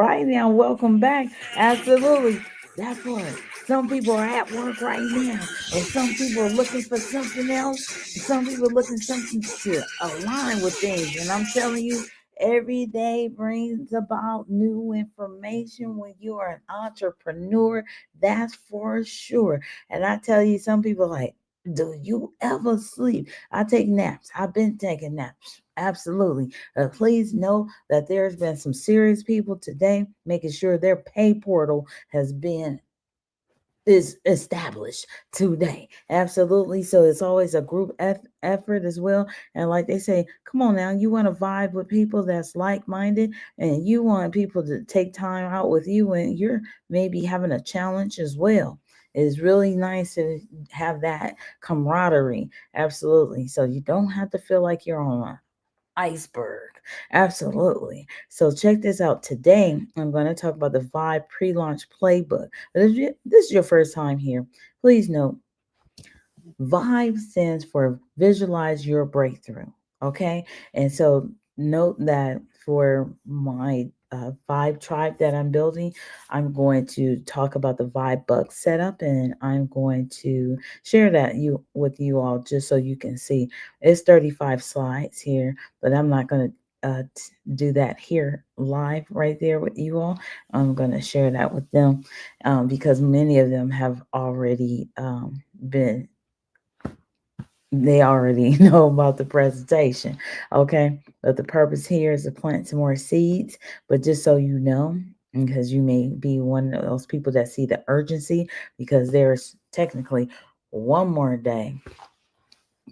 right now, welcome back. Absolutely. That part. Some people are at work right now, and some people are looking for something else. And some people are looking something to align with things. And I'm telling you, every day brings about new information when you are an entrepreneur. That's for sure. And I tell you, some people like, do you ever sleep? I take naps. I've been taking naps. Absolutely. Please know that there's been some serious people today making sure their pay portal has been is established today. Absolutely. So it's always a group effort as well. And like they say, come on now, you want to vibe with people that's like minded, and you want people to take time out with you when you're maybe having a challenge as well. It's really nice to have that camaraderie. Absolutely. So you don't have to feel like you're on iceberg. Absolutely. So check this out. Today, I'm going to talk about the Vibe pre-launch playbook. But if this is your first time here, please note VIBE stands for Visualize Your Breakthrough. Okay. And so note that for my Vibe tribe that I'm building, I'm going to talk about the Vibe bug setup, and I'm going to share that you with you all just so you can see. It's 35 slides here, but I'm not going to do that here live right there with you all. I'm going to share that with them because many of them have already been they already know about the presentation. Okay. But the purpose here is to plant some more seeds. But just so you know, because you may be one of those people that see the urgency, because there's technically one more day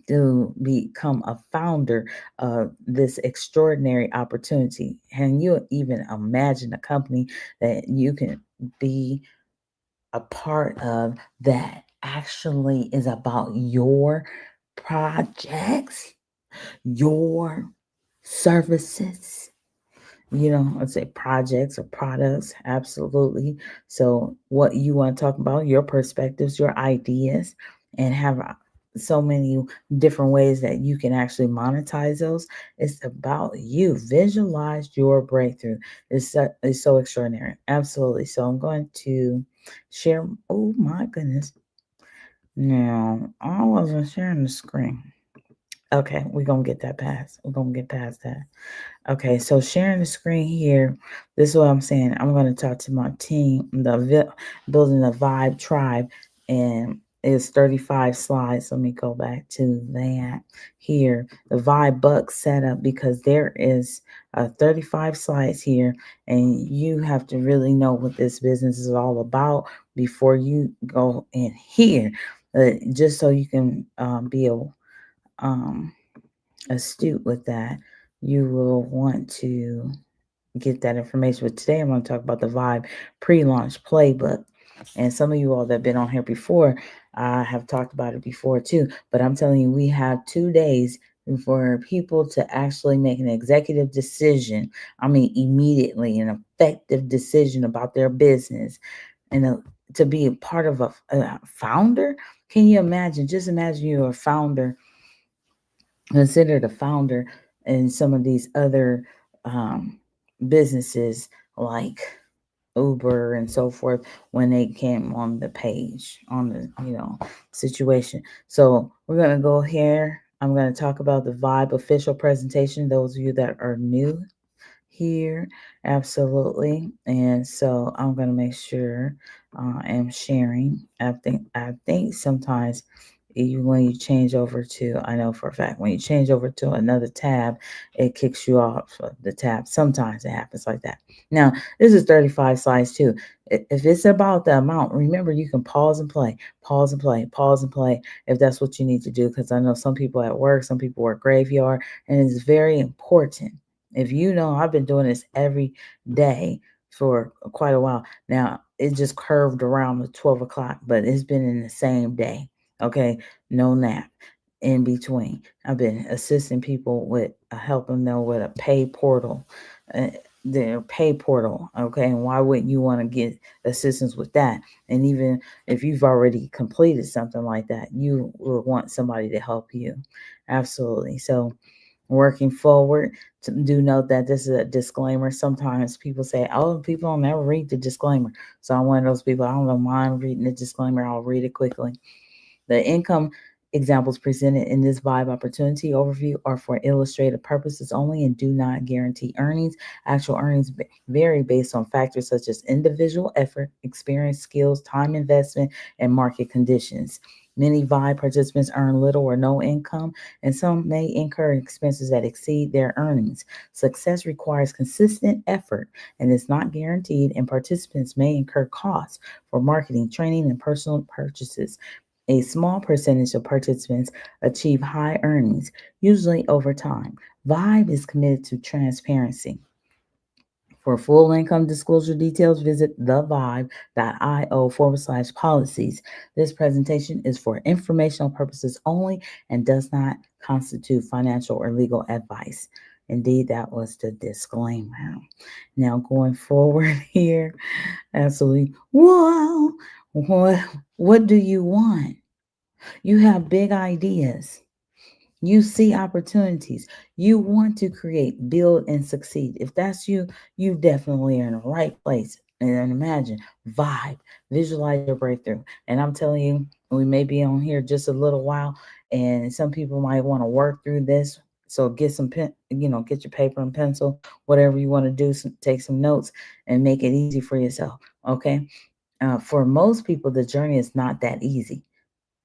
to become a founder of this extraordinary opportunity. And you even imagine a company that you can be a part of that actually is about your projects, your services, let's say projects or products. Absolutely. So, what you want to talk about, your perspectives, your ideas, and have so many different ways that you can actually monetize those. It's about you. Visualize your breakthrough. It's so extraordinary. Absolutely. So, I'm going to share. Oh, my goodness. Now, I wasn't sharing the screen. Okay, we're gonna get that past. We're gonna get past that. Okay, so sharing the screen here. This is what I'm saying. I'm gonna talk to my team, building a Vibe tribe, and it's 35 slides. Let me go back to that here. The Vibe Buck setup, because there is 35 slides here, and you have to really know what this business is all about before you go in here, just so you can be um, astute with that. You will want to get that information. But today I'm going to talk about the Vibe pre-launch playbook. And some of you all that have been on here before have talked about it before too. But I'm telling you, we have 2 days for people to actually make an executive decision. I mean, immediately, an effective decision about their business, and to be a part of a founder. Can you imagine? Just imagine you're a founder, considered a founder in some of these other um, businesses like Uber and so forth when they came on the page on the situation. So we're gonna go here. I'm gonna talk about the Vibe official presentation. Those of you that are new here, absolutely. And so I'm gonna make sure I'm sharing. I think sometimes when you change over to, I know for a fact, when you change over to another tab, it kicks you off of the tab. Sometimes it happens like that. Now, this is 35 slides too. If it's about the amount, remember you can pause and play, pause and play, pause and play if that's what you need to do. Because I know some people at work, some people work graveyard, and it's very important. If you know, I've been doing this every day for quite a while. Now, it just curved around the 12 o'clock, but it's been in the same day. Okay, no nap in between. I've been assisting people with helping them with a pay portal, uh, their pay portal. Okay, and why wouldn't you want to get assistance with that? And even if you've already completed something like that, you will want somebody to help you. Absolutely. So, working forward, Do note that this is a disclaimer. Sometimes people say, "Oh, people don't never read the disclaimer." So I'm one of those people. I don't mind reading the disclaimer. I'll read it quickly. The income examples presented in this Vibe opportunity overview are for illustrative purposes only and do not guarantee earnings. Actual earnings vary based on factors such as individual effort, experience, skills, time investment, and market conditions. Many Vibe participants earn little or no income, and some may incur expenses that exceed their earnings. Success requires consistent effort and is not guaranteed, and participants may incur costs for marketing, training, and personal purchases. A small percentage of participants achieve high earnings, usually over time. Vibe is committed to transparency. For full income disclosure details, visit thevibe.io/policies. This presentation is for informational purposes only and does not constitute financial or legal advice. Indeed, that was the disclaimer. Now, going forward here, absolutely. Whoa, what do you want? You have big ideas. You see opportunities. You want to create, build, and succeed. If that's you, you definitely are in the right place. And imagine, vibe, visualize your breakthrough. And I'm telling you, we may be on here just a little while, and some people might want to work through this. So get some pen, get your paper and pencil, whatever you want to do. Take some notes and make it easy for yourself. Okay. For most people, the journey is not that easy.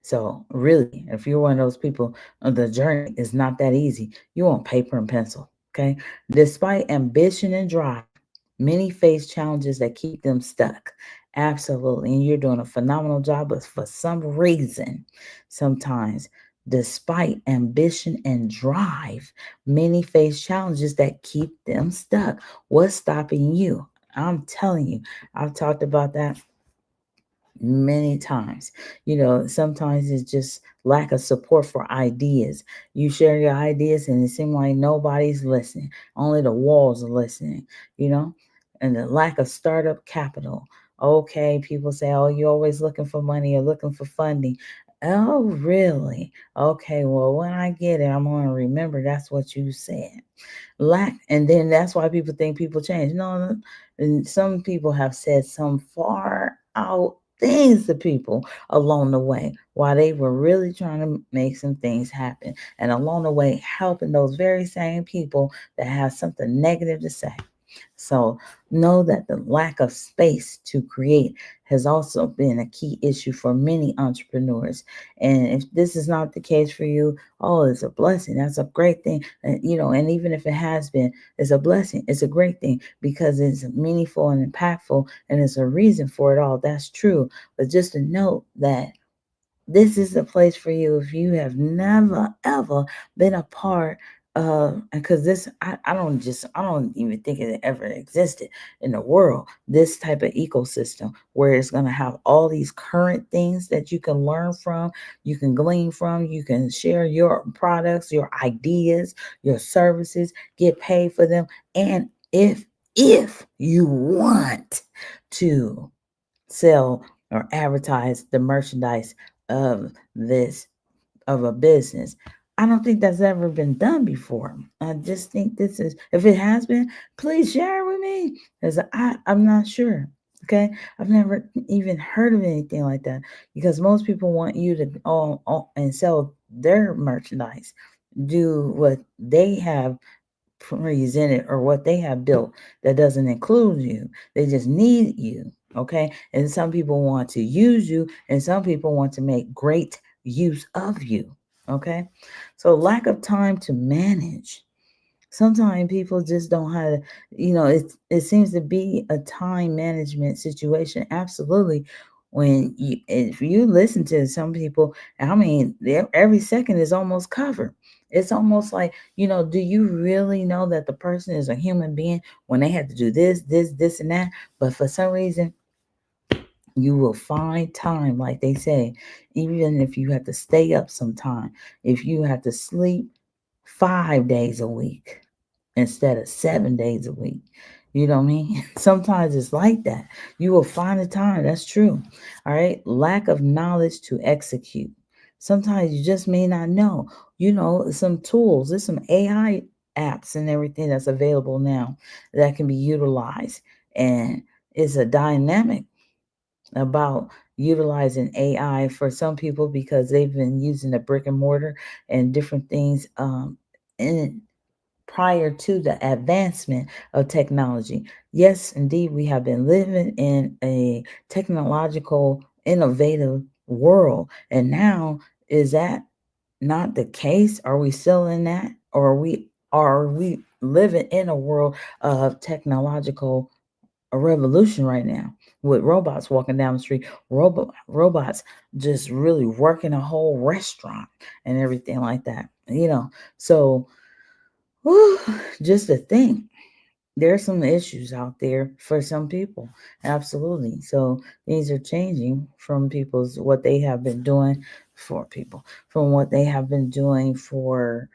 So, really, if you're one of those people, the journey is not that easy. You want paper and pencil, okay? Despite ambition and drive, many face challenges that keep them stuck. Absolutely. And you're doing a phenomenal job, but for some reason, sometimes, despite ambition and drive, many face challenges that keep them stuck. What's stopping you? I'm telling you, I've talked about that many times. Sometimes it's just lack of support for ideas. You share your ideas and it seems like nobody's listening, only the walls are listening, you know, and the lack of startup capital. Okay, people say, "Oh, you're always looking for money or looking for funding." Oh, really? Okay, well, when I get it, I'm going to remember that's what you said. And then that's why people think people change. No, no, and some people have said some far out things to people along the way while they were really trying to make some things happen, and along the way helping those very same people that have something negative to say. So know that the lack of space to create has also been a key issue for many entrepreneurs. And if this is not the case for you, oh, it's a blessing. That's a great thing. And even if it has been, it's a blessing. It's a great thing because it's meaningful and impactful and it's a reason for it all. That's true. But just to note that this is the place for you if you have never ever been a part of, because I don't even think it ever existed in the world, this type of ecosystem where it's going to have all these current things that you can learn from, you can glean from, you can share your products, your ideas, your services, get paid for them. And if you want to sell or advertise the merchandise of this of a business. I don't think that's ever been done before. I just think this is, if it has been, please share it with me because I'm not sure. Okay, I've never even heard of anything like that because most people want you to and sell their merchandise, do what they have presented or what they have built that doesn't include you. They just need you. Okay. And some people want to use you, and some people want to make great use of you. Okay. So, lack of time to manage. Sometimes people just don't have, it seems to be a time management situation. Absolutely. If you listen to some people, I mean, every second is almost covered. It's almost like, do you really know that the person is a human being when they have to do this, and that? But for some reason, you will find time, like they say, even if you have to stay up sometime, if you have to sleep 5 days a week instead of 7 days a week. You know what I mean? Sometimes it's like that. You will find the time. That's true. All right. Lack of knowledge to execute. Sometimes you just may not know. Some tools. There's some AI apps and everything that's available now that can be utilized. And it's a dynamic about utilizing AI for some people because they've been using the brick and mortar and different things in prior to the advancement of technology. Yes, indeed, we have been living in a technological, innovative world. And now, is that not the case? Are we still in that? Or are we living in a world of technological a revolution right now with robots walking down the street, robots just really working a whole restaurant and everything like that, So, whew, just to think, there's some issues out there for some people. Absolutely. So things are changing from people's what they have been doing for people, from what they have been doing for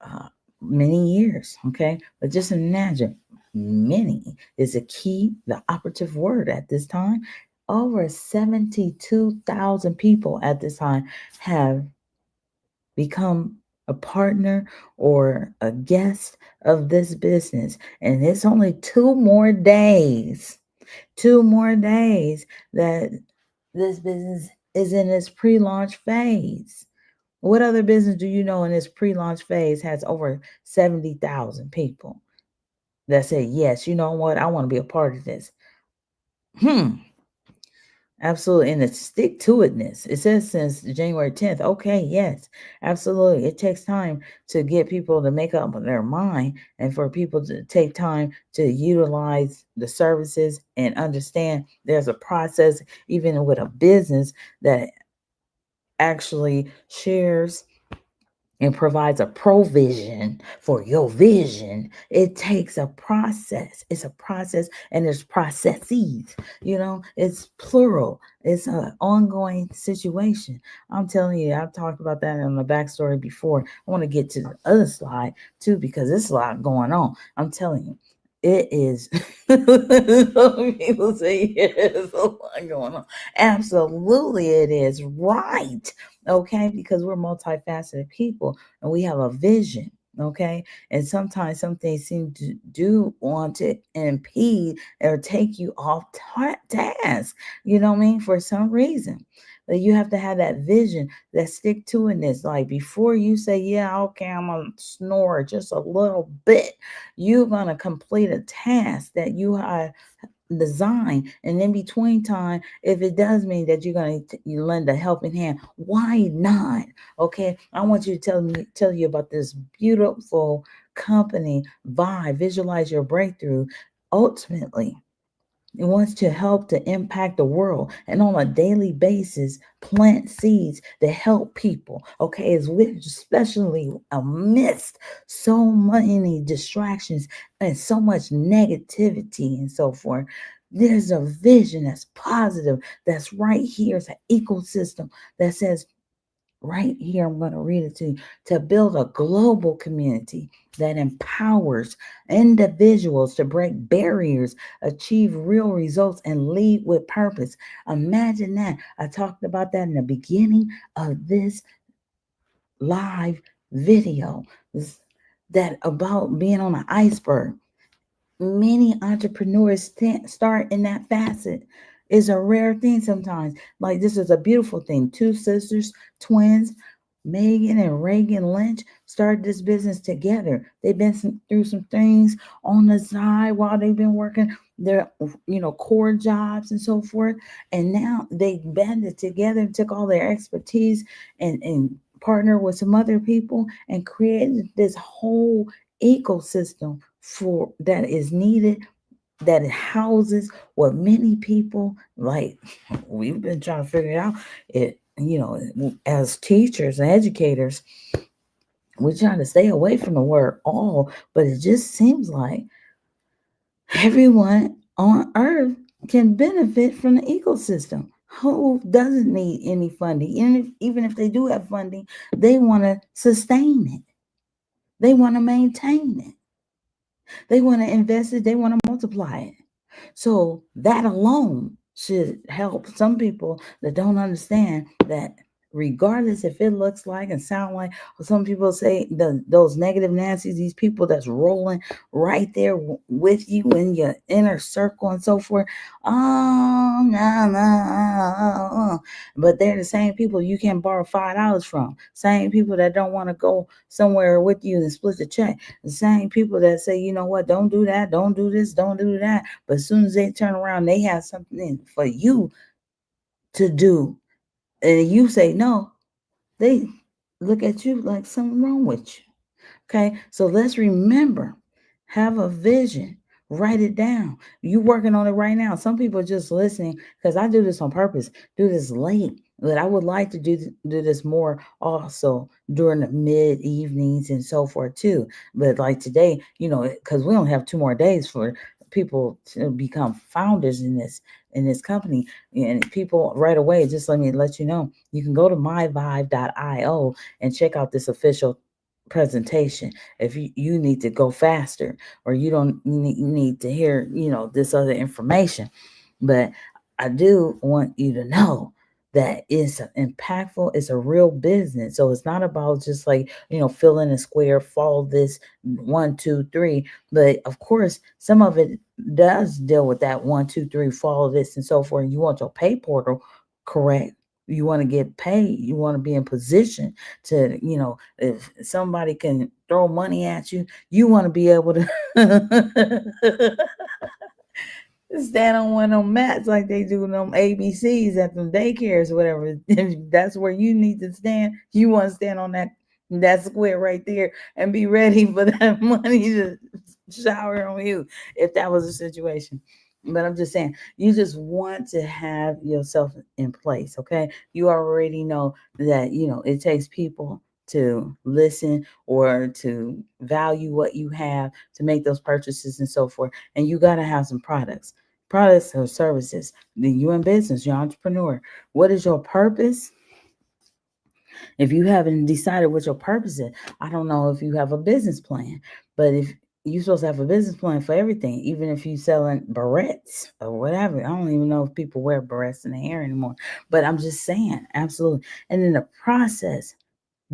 uh, many years. Okay. But just imagine, many is a key, the operative word at this time. Over 72,000 people at this time have become a partner or a guest of this business. And it's only 2 more days that this business is in its pre-launch phase. What other business do you know in its pre-launch phase has over 70,000 people that say, yes, you know what, I want to be a part of this? Absolutely. And the stick to itness. It says since January 10th. Okay, yes, absolutely. It takes time to get people to make up their mind and for people to take time to utilize the services and understand there's a process, even with a business that actually shares and provides a provision for your vision. It takes a process. It's a process, and there's processes. It's plural. It's an ongoing situation. I'm telling you, I've talked about that in the backstory before. I want to get to the other slide too because there's a lot going on. I'm telling you. It is. Some people say there's a lot going on. Absolutely, it is right. Okay, because we're multifaceted people and we have a vision. Okay, and sometimes some things seem to do want to impede or take you off task. You know what I mean? For some reason, but you have to have that vision, that stick to itness. Like before you say, "Yeah, okay, I'm gonna snore just a little bit," you're gonna complete a task that you are design, and in between time, if it does mean that you're going to you lend a helping hand, why not? Okay, I want you to tell you about this beautiful company, Visualize Your Breakthrough. Ultimately, it wants to help to impact the world and on a daily basis plant seeds to help people. Okay, especially amidst so many distractions and so much negativity and so forth. There's a vision that's positive, that's right here. It's an ecosystem that says, right here, I'm going to read it to build a global community that empowers individuals to break barriers, achieve real results, and lead with purpose. Imagine that. I talked about that in the beginning of this live video. That about being on an iceberg. Many entrepreneurs start in that facet. It's a rare thing sometimes. Like this is a beautiful thing. Two sisters, twins, Megan and Reagan Lynch, started this business together. They've been through some things on the side while they've been working their core jobs and so forth. And now they banded together and took all their expertise and partnered with some other people and created this whole ecosystem for that is needed, that it houses what many people like. We've been trying to figure it out. As teachers and educators, we're trying to stay away from the word all, but it just seems like everyone on earth can benefit from the ecosystem. Who doesn't need any funding? Even if they do have funding, they want to sustain it. They want to maintain it. They want to invest it. They want to multiply it. So that alone should help some people that don't understand that regardless if it looks like and sound like some people say those negative Nancy's, these people that's rolling right there with you in your inner circle and so forth. Oh, no, no. But they're the same people you can borrow $5 from. Same people that don't want to go somewhere with you and split the check. The same people that say, you know what, don't do that, don't do this, don't do that. But as soon as they turn around, they have something for you to do, and you say no, they look at you like something wrong with you. Okay, so let's remember, have a vision, write it down. You working on it right now. Some people are just listening because I do this on purpose, do this late. But I would like to do this more also during the mid evenings and so forth too. But like today, because we only have 2 more days for people to become founders in this company, and people right away, just let me let you know, you can go to myvibe.io and check out this official presentation if you need to go faster, or you don't need to hear this other information. But I do want you to know that it's impactful, it's a real business. So it's not about just like fill in a square, follow this 1 2 3. But of course some of it does deal with that 1 2 3, follow this and so forth. You want your pay portal correct, you want to get paid, you want to be in position to, if somebody can throw money at you, you want to be able to stand on one of them mats like they do them ABCs at them daycares or whatever. If that's where you need to stand, you want to stand on that square right there and be ready for that money to shower on you if that was a situation. But I'm just saying, you just want to have yourself in place, okay? You already know that, it takes people to listen or to value what you have to make those purchases and so forth. And you got to have some products or services. Then you in business, you're an entrepreneur. What is your purpose? If you haven't decided what your purpose is, I don't know if you have a business plan. But if you're supposed to have a business plan for everything, even if you're selling barrettes or whatever. I don't even know if people wear barrettes in the hair anymore. But I'm just saying, absolutely. And in the process,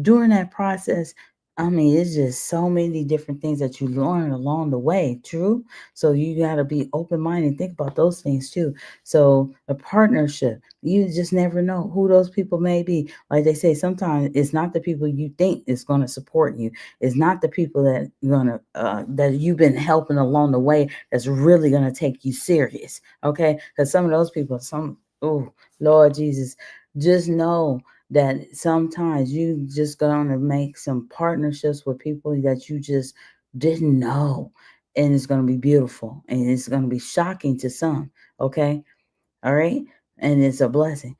during that process, I mean, it's just so many different things that you learn along the way. True. So you got to be open minded, think about those things too. So a partnership, you just never know who those people may be. Like they say, sometimes it's not the people you think is going to support you. It's not the people that that you've been helping along the way that's really going to take you serious. Okay, because some of those people, oh Lord Jesus, just know that sometimes you just gonna make some partnerships with people that you just didn't know, and it's gonna be beautiful and it's gonna be shocking to some. Okay, all right, and it's a blessing.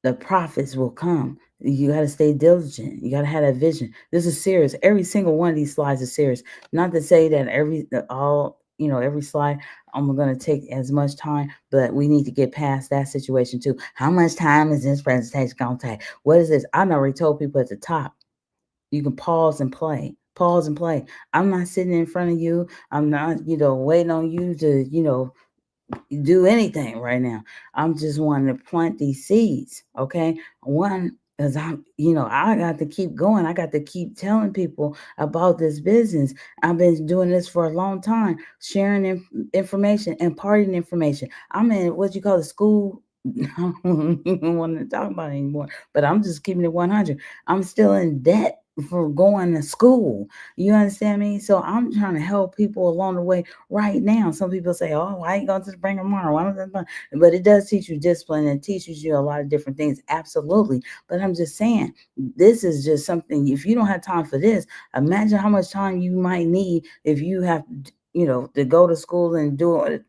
The profits will come. You got to stay diligent. You got to have that vision. This is serious. Every single one of these slides is serious. Not to say that every slide I'm going to take as much time, but we need to get past that situation too. How much time is this presentation going to take? What is this? I already told people at the top, you can pause and play. Pause and play. I'm not sitting in front of you. I'm not, waiting on you to, do anything right now. I'm just wanting to plant these seeds. Okay. One, because I got to keep going. I got to keep telling people about this business. I've been doing this for a long time, sharing information, imparting information. I'm in what you call the school. I don't even want to talk about it anymore, but I'm just keeping it 100. I'm still in debt for going to school. You understand me? So I'm trying to help people along the way right now. Some people say, "Oh, why you going to the spring tomorrow?" But it does teach you discipline and teaches you a lot of different things. Absolutely. But I'm just saying, this is just something. If you don't have time for this, imagine how much time you might need if you have, to go to school and do it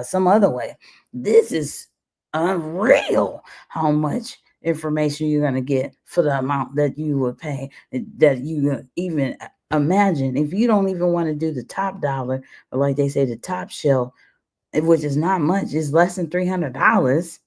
some other way. This is unreal how much information you're going to get for the amount that you would pay, that you even imagine. If you don't even want to do the top dollar, or like they say, the top shelf, which is not much, it's less than $300.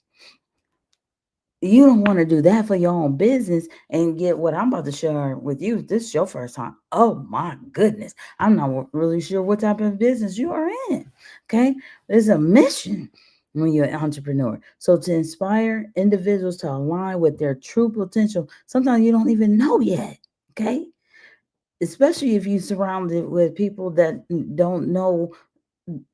You don't want to do that for your own business and get what I'm about to share with you. This is your first time. Oh my goodness. I'm not really sure what type of business you are in. Okay. There's a mission. when you're an entrepreneur. So to inspire individuals to align with their true potential, sometimes you don't even know yet. Okay. Especially if you surrounded with people that don't know,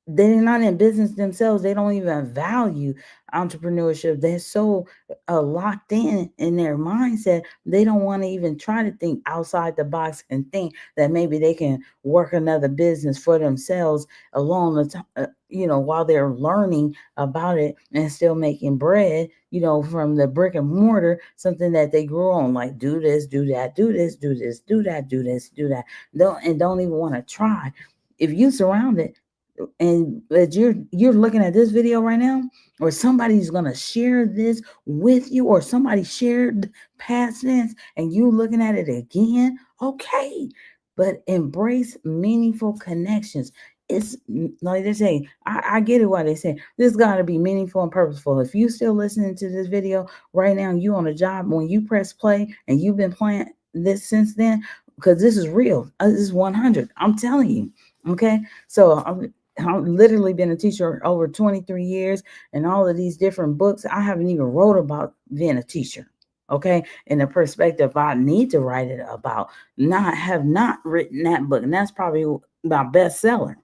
they're not in business themselves. They don't even value entrepreneurship. They're so locked in their mindset. They don't want to even try to think outside the box and think that maybe they can work another business for themselves along the while they're learning about it and still making bread, from the brick and mortar, something that they grew on, like do this, do that, do this, do this, do that, do this, do that. Don't even want to try. If you surround it, and but you're looking at this video right now, or somebody's gonna share this with you, or somebody shared past tense and you looking at it again, okay. But embrace meaningful connections. It's like they say, I get it why they say this gotta be meaningful and purposeful. If you still listening to this video right now, you on a job, when you press play and you've been playing this since then, because this is real. This is 100. I'm telling you. Okay. So I've literally been a teacher over 23 years, and all of these different books. I haven't even wrote about being a teacher. Okay. In the perspective I need to write it about. Not written that book. And that's probably my bestseller.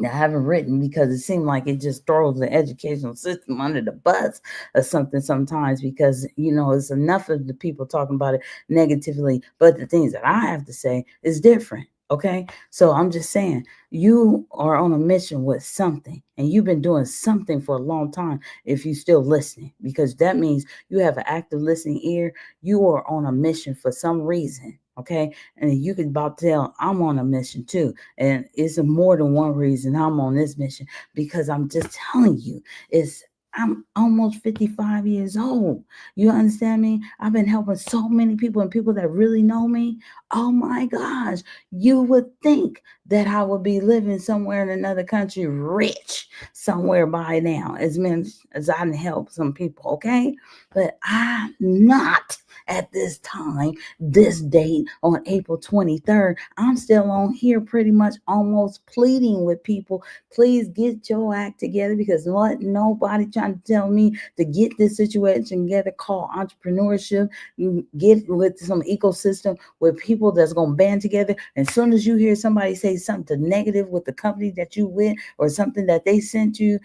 I haven't written because it seemed like it just throws the educational system under the bus or something sometimes, because it's enough of the people talking about it negatively, but the things that I have to say is different. Okay. So I'm just saying, you are on a mission with something, and you've been doing something for a long time if you're still listening, because that means you have an active listening ear. You are on a mission for some reason. Okay. And you can about tell I'm on a mission too. And it's more than one reason I'm on this mission, because I'm just telling you, I'm almost 55 years old. You understand me? I've been helping so many people, and people that really know me. Oh my gosh. You would think that I would be living somewhere in another country, rich somewhere by now, as many as I can help some people. Okay. But I'm not at this time, this date on April 23rd. I'm still on here pretty much almost pleading with people, please get your act together, because what nobody trying to tell me to get this situation together called entrepreneurship. You get with some ecosystem with people that's going to band together. And as soon as you hear somebody say something negative with the company that you with, or something that they sent you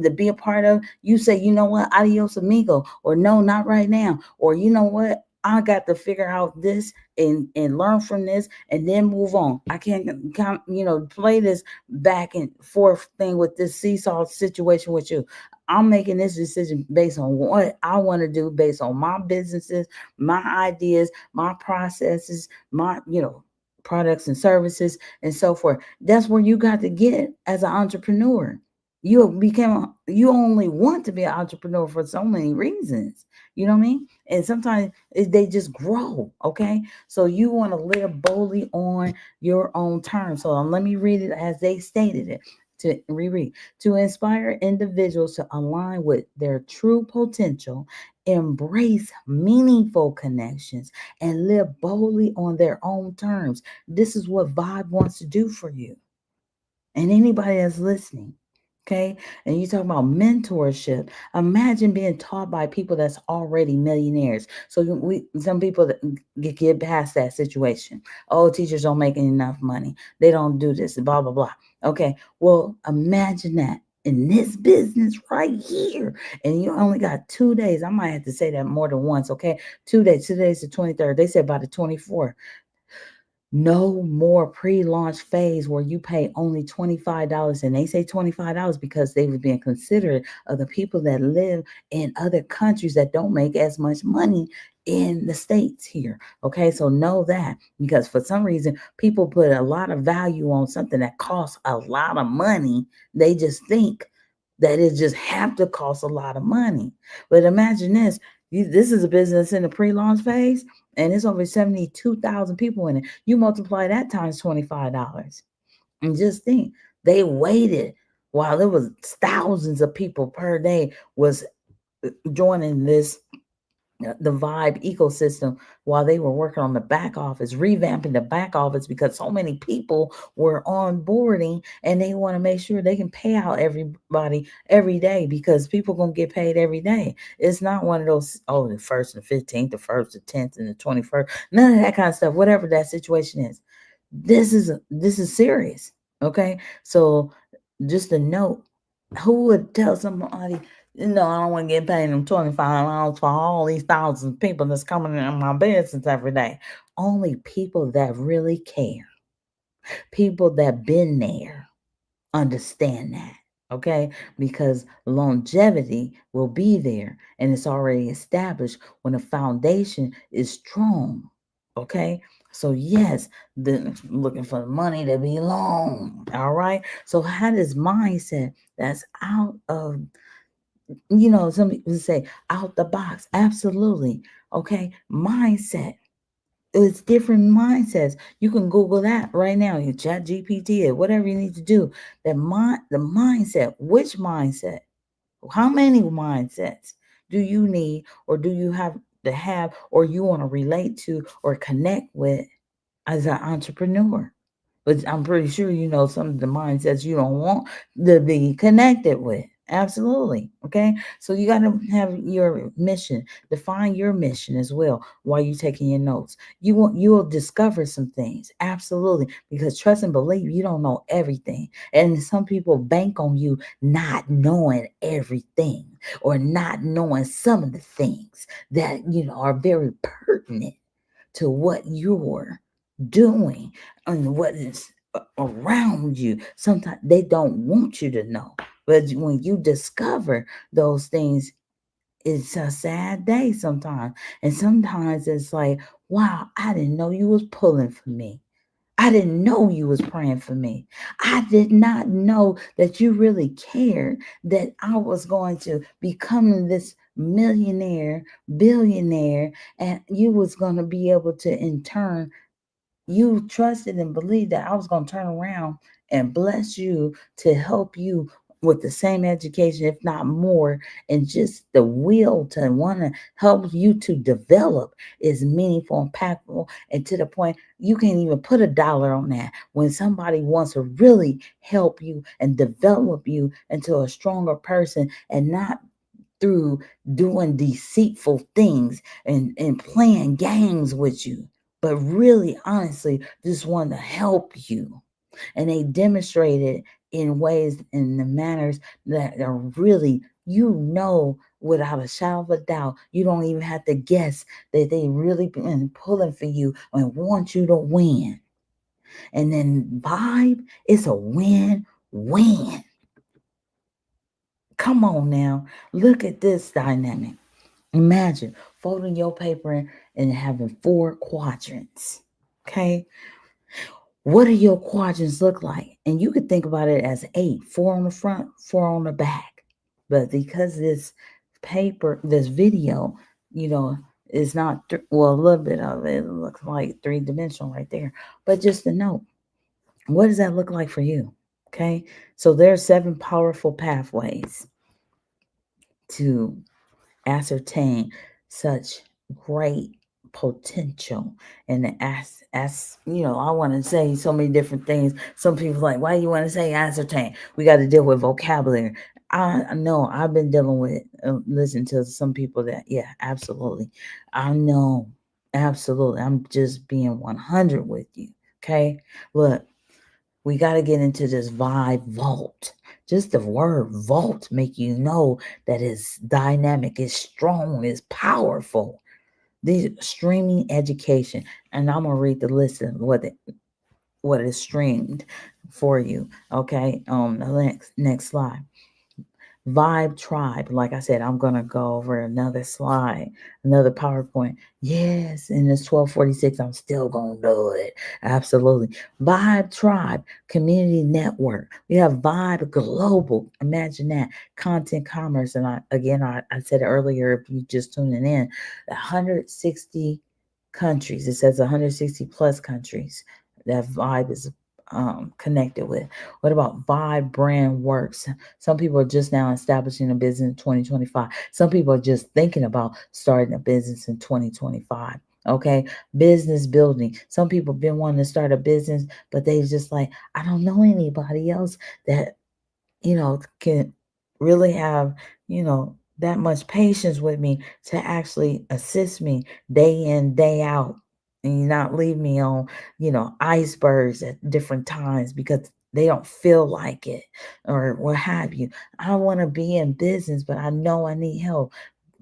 to be a part of, you say, you know what, adios amigo, or no, not right now, or you know what, I got to figure out this and learn from this and then move on. I can't play this back and forth thing with this seesaw situation with you. I'm making this decision based on what I want to do, based on my businesses, my ideas, my processes, my products and services and so forth. That's where you got to get as an entrepreneur. You only want to be an entrepreneur for so many reasons. You know what I mean? And sometimes they just grow. Okay. So you want to live boldly on your own terms. So let me read it as they stated it. To reread, to inspire individuals to align with their true potential, embrace meaningful connections, and live boldly on their own terms. This is what Vibe wants to do for you and anybody that's listening. Okay. And you talk about mentorship. Imagine being taught by people that's already millionaires. So some people that get past that situation. Oh, teachers don't make enough money. They don't do this, blah, blah, blah. Okay. Well, imagine that in this business right here. And you only got 2 days. I might have to say that more than once. Okay. 2 days. Today's the 23rd. They said by the 24th. No more pre-launch phase where you pay only $25. And they say $25 because they were being considerate of the people that live in other countries that don't make as much money in the States here. Okay, so know that, because for some reason people put a lot of value on something that costs a lot of money. They just think that it just have to cost a lot of money. But imagine this. This is a business in the pre-launch phase, and it's over 72,000 people in it. You multiply that times $25. And just think, they waited while there was thousands of people per day was joining this the Vibe ecosystem while they were working on the back office, revamping the back office because so many people were onboarding and they want to make sure they can pay out everybody every day because people gonna get paid every day. It's not one of those, oh, the first and 15th, the first, the 10th, and the 21st. None of that kind of stuff. Whatever that situation is, this is serious. Okay, so just a note: who would tell somebody, I don't want to get paid them $25 for all these thousands of people that's coming in my business every day? Only people that really care, people that been there, understand that. Okay, because longevity will be there and it's already established when a foundation is strong. Okay, so yes, the looking for money to be long. All right, so have this mindset that's out of, some people say out the box. Absolutely. Okay, mindset. It's different mindsets. You can Google that right now. You chat GPT it, whatever you need to do. The mindset. Which mindset? How many mindsets do you need, or do you have to have, or you want to relate to or connect with as an entrepreneur? But I'm pretty sure you know some of the mindsets you don't want to be connected with. Absolutely. Okay. So you got to have your mission, define your mission as well while you're taking your notes. You will discover some things. Absolutely. Because trust and believe, you don't know everything. And some people bank on you not knowing everything or not knowing some of the things that, are very pertinent to what you're doing and what is around you. Sometimes they don't want you to know. But when you discover those things, it's a sad day sometimes. And sometimes it's like, wow, I didn't know you was pulling for me. I didn't know you was praying for me. I did not know that you really cared that I was going to become this millionaire, billionaire, and you was going to be able to in turn, you trusted and believed that I was going to turn around and bless you to help you with the same education, if not more, and just the will to want to help you to develop is meaningful, impactful, and to the point you can't even put a dollar on that. When somebody wants to really help you and develop you into a stronger person, and not through doing deceitful things and playing games with you, but really honestly just want to help you. And they demonstrate it in ways, in the manners that are really, without a shadow of a doubt, you don't even have to guess that they really been pulling for you and want you to win. And then Vibe, it's a win-win. Come on now, look at this dynamic. Imagine folding your paper and having 4 quadrants. Okay. What do your quadrants look like? And you could think about it as 8, 4 on the front, 4 on the back. But because this video, is not, well, a little bit of it looks like 3-dimensional right there. But just to know, what does that look like for you? Okay. So there's 7 powerful pathways to ascertain such great potential. And I want to say so many different things. Some people like, why you want to say ascertain? We got to deal with vocabulary. I know I've been dealing with, listen to some people that, yeah, absolutely. I know, absolutely. I'm just being 100 with you. Okay. Look, we got to get into this vibe vault. Just the word vault make you know that it's dynamic, it's strong, it's powerful. These streaming education, and I'm gonna read the list of what is streamed for you. Okay, the next slide. Vibe Tribe. Like I said, I'm going to go over another slide, another PowerPoint. Yes, and it's 12:46. I'm still going to do it. Absolutely. Vibe Tribe, Community Network. We have Vibe Global. Imagine that. Content Commerce. And I said it earlier, if you just tuning in, 160 countries. It says 160 plus countries that Vibe is connected with? What about Vibe brand works? Some people are just now establishing a business in 2025. Some people are just thinking about starting a business in 2025. Okay, business building. Some people have been wanting to start a business, but they just like, I don't know anybody else that can really have, that much patience with me to actually assist me day in, day out, and not leave me on, icebergs at different times because they don't feel like it or what have you. I want to be in business, but I know I need help.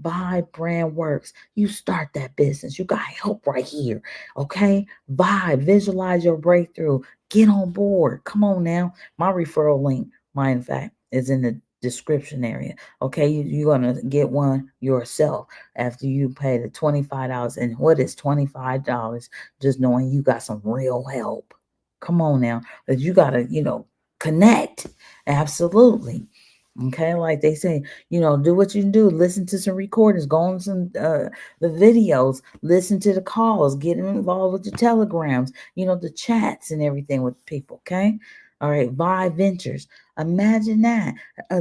Vibe brand works. You start that business. You got help right here. Okay. Vibe, visualize your breakthrough. Get on board. Come on now. My referral link, in fact, is in the description area. Okay, you're gonna get one yourself after you pay the $25. And what is $25? Just knowing you got some real help. Come on now, but you gotta, connect. Absolutely. Okay, like they say, do what you can do. Listen to some recordings, go on some the videos, listen to the calls, get involved with the telegrams, the chats and everything with people. Okay, all right. Vibe Ventures. Imagine that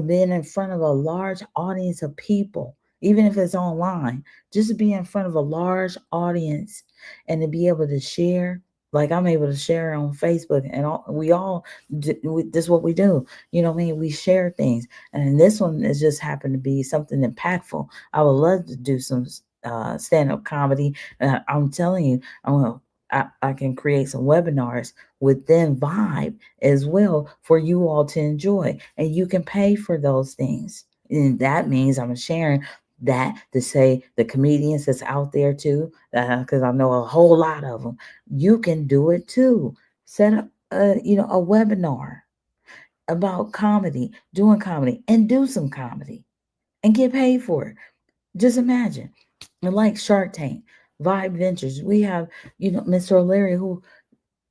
being in front of a large audience of people, even if it's online, just to be in front of a large audience and to be able to share. Like I'm able to share on Facebook, and we all this is what we do. You know what I mean? We share things, and this one has just happened to be something impactful. I would love to do some stand-up comedy. I'm telling you, I can create some webinars within Vibe as well for you all to enjoy, and you can pay for those things. And that means I'm sharing that to say the comedians that's out there too, because I know a whole lot of them. You can do it too. Set up a webinar about comedy, doing comedy, and do some comedy and get paid for it. Just imagine. And like Shark Tank, Vibe Ventures, we have, Mr. O'Leary, who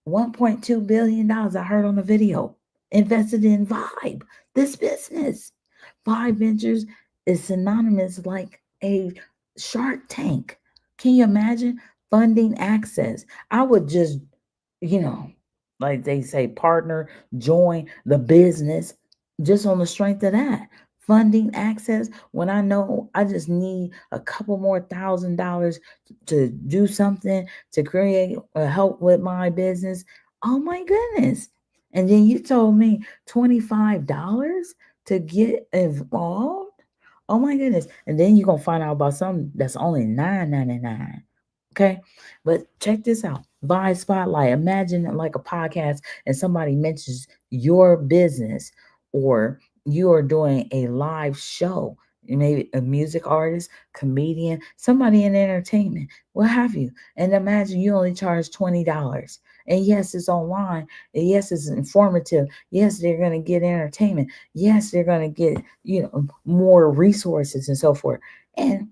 $1.2 billion, I heard on the video, invested in Vibe, this business. Vibe Ventures is synonymous like a Shark Tank. Can you imagine funding access? I would just, you know, like they say, partner, join the business just on the strength of that. Funding access when I know I just need a couple more $1,000 to do something to create help with my business. Oh my goodness. And then you told me $25 to get involved. Oh my goodness. And then you're gonna find out about something that's only $9.99. Okay. But check this out. Vibe Spotlight. Imagine like a podcast and somebody mentions your business, or you are doing a live show. Maybe a music artist, comedian, somebody in entertainment, what have you. And imagine you only charge $20. And yes, it's online. And yes, it's informative. Yes, they're going to get entertainment. Yes, they're going to get, more resources and so forth. And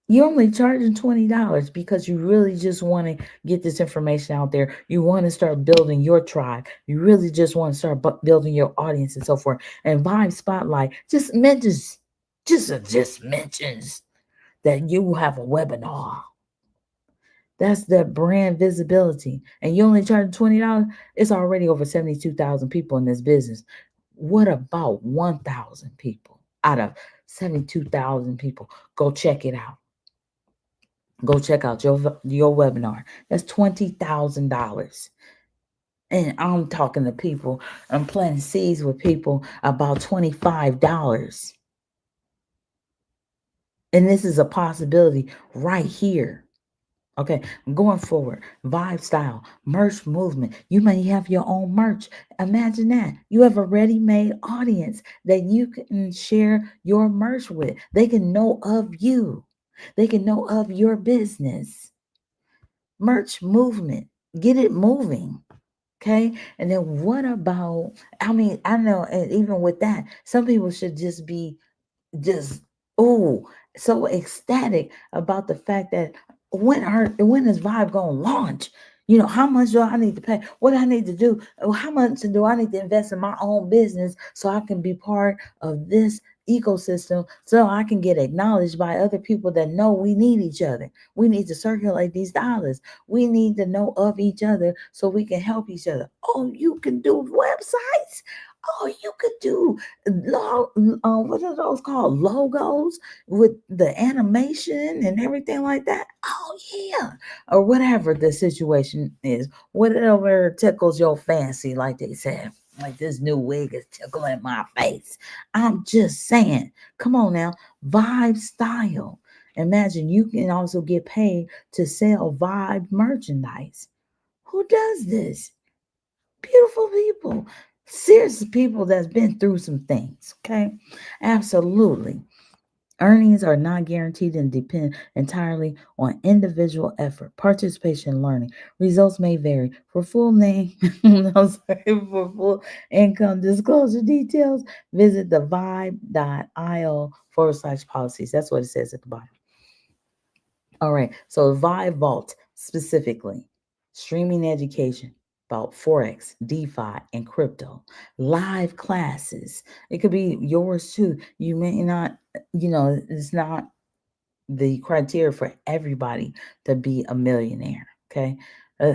you're only charging $20 because you really just want to get this information out there. You want to start building your tribe. You really just want to start building your audience and so forth. And Vibe Spotlight just mentions that you have a webinar. That's the brand visibility. And you only charge $20. It's already over 72,000 people in this business. What about 1,000 people out of 72,000 people? Go check it out. Go check out your webinar. That's $20,000. And I'm talking to people. I'm planting seeds with people about $25. And this is a possibility right here. Okay, going forward, vibe style, merch movement. You may have your own merch. Imagine that. You have a ready made audience that you can share your merch with. They can know of you, they can know of your business. Merch movement, get it moving. Okay. And then what about, I know, and even with that, some people should just be just, oh, so ecstatic about the fact that when is Vibe gonna launch? How much do I need to pay? What I need to do? How much do I need to invest in my own business so I can be part of this ecosystem so I can get acknowledged by other people that know we need each other. We need to circulate these dollars. We need to know of each other so we can help each other. Oh, you can do websites. Oh, you could do what are those called? Logos with the animation and everything like that. Oh yeah, or whatever the situation is, whatever tickles your fancy, like they said. Like this new wig is tickling my face. I'm just saying, come on now, vibe style. Imagine you can also get paid to sell vibe merchandise. Who does this? Beautiful people, serious people that's been through some things. Okay, absolutely. Earnings are not guaranteed and depend entirely on individual effort, participation, and learning. Results may vary. For full name, for full income disclosure details, visit the vibe.io/policies. That's what it says at the bottom. All right. So Vibe Vault specifically, streaming education about Forex, DeFi, and crypto, live classes. It could be yours too. You may not, it's not the criteria for everybody to be a millionaire. Okay.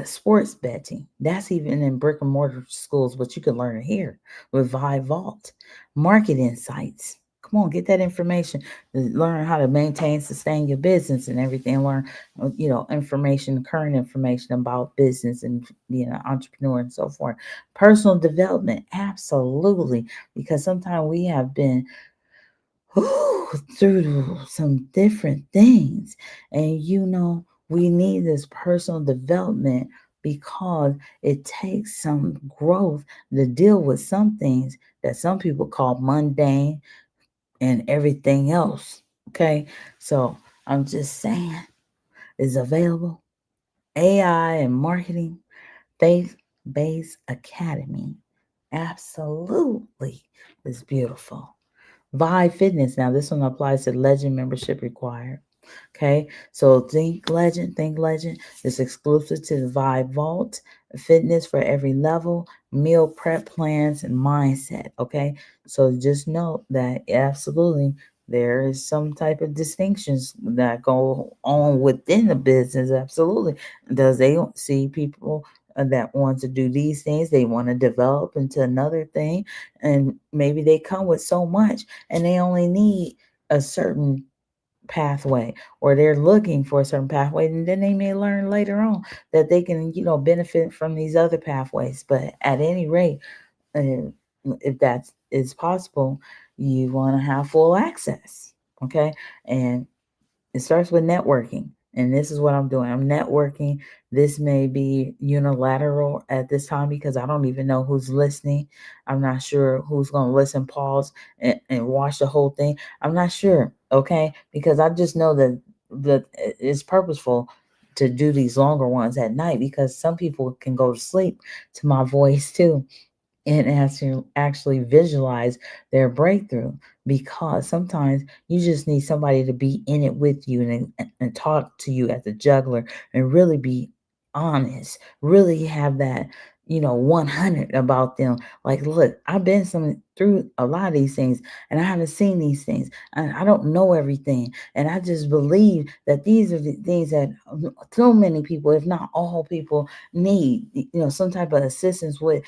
Sports betting, that's even in brick and mortar schools, but you can learn it here with Vive Vault. Market insights. Come on, get that information. Learn how to maintain, sustain your business and everything. Learn, information, current information about business and entrepreneur and so forth. Personal development, absolutely, because sometimes we have been through some different things. And we need this personal development because it takes some growth to deal with some things that some people call mundane and everything else. Okay. So I'm just saying it's available. AI and marketing, faith based academy. Absolutely is beautiful. Vibe Fitness. Now, this one applies to Legend membership required. Okay, so Think Legend. Is exclusive to the Vibe Vault. Fitness for every level, meal prep plans, and mindset. Okay, so just note that absolutely there is some type of distinctions that go on within the business. Absolutely, does they see people that want to do these things, they want to develop into another thing, and maybe they come with so much and they only need a certain pathway, or they're looking for a certain pathway, and then they may learn later on that they can benefit from these other pathways. But at any rate, uh, if that is possible, you want to have full access. Okay, and it starts with networking. And this is what I'm doing. I'm networking. This may be unilateral at this time because I don't even know who's listening. I'm not sure who's going to listen, pause, and watch the whole thing. I'm not sure. Okay. Because I just know that it's purposeful to do these longer ones at night because some people can go to sleep to my voice too and actually visualize their breakthrough, because sometimes you just need somebody to be in it with you and talk to you as a juggler and really be honest, really have that 100 about them. Like, look, I've been through a lot of these things, and I haven't seen these things, and I don't know everything, and I just believe that these are the things that so many people, if not all people, need some type of assistance with,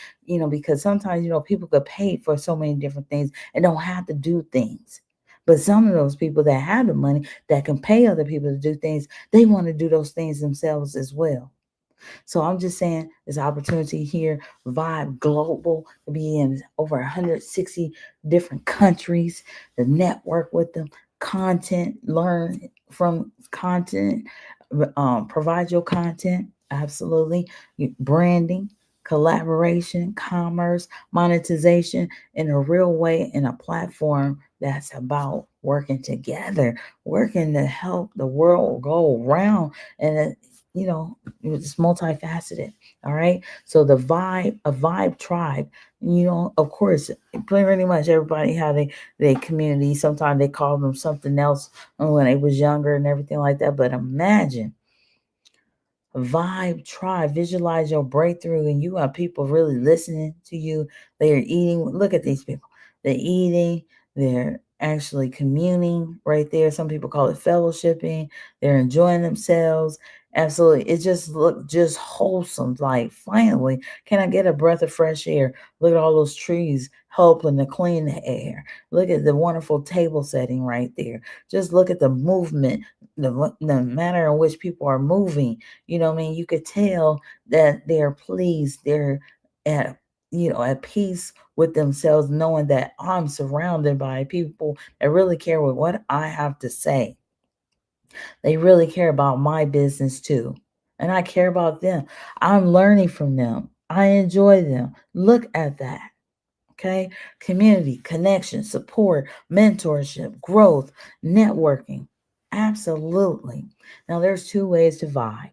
because sometimes, people get paid for so many different things and don't have to do things. But some of those people that have the money that can pay other people to do things, they want to do those things themselves as well. So I'm just saying there's opportunity here. Vibe Global to be in over 160 different countries, to network with them, content, learn from content, provide your content. Absolutely. Branding, collaboration, commerce, monetization in a real way, in a platform that's about working together, working to help the world go around. And it's multifaceted. All right. So a vibe tribe, of course, pretty much everybody had a community. Sometimes they called them something else when they was younger and everything like that. But imagine Vibe, try, visualize your breakthrough, and you have people really listening to you. They are eating. Look at these people. They're eating. They're actually communing right there. Some people call it fellowshipping. They're enjoying themselves. Absolutely. It just looked just wholesome. Like, finally, can I get a breath of fresh air? Look at all those trees helping to clean the air. Look at the wonderful table setting right there. Just look at the movement, the manner in which people are moving. You know what I mean? You could tell that they're pleased. They're at at peace with themselves, knowing that I'm surrounded by people that really care with what I have to say. They really care about my business too. And I care about them. I'm learning from them. I enjoy them. Look at that. Okay. Community, connection, support, mentorship, growth, networking. Absolutely. Now, there's two ways to vibe.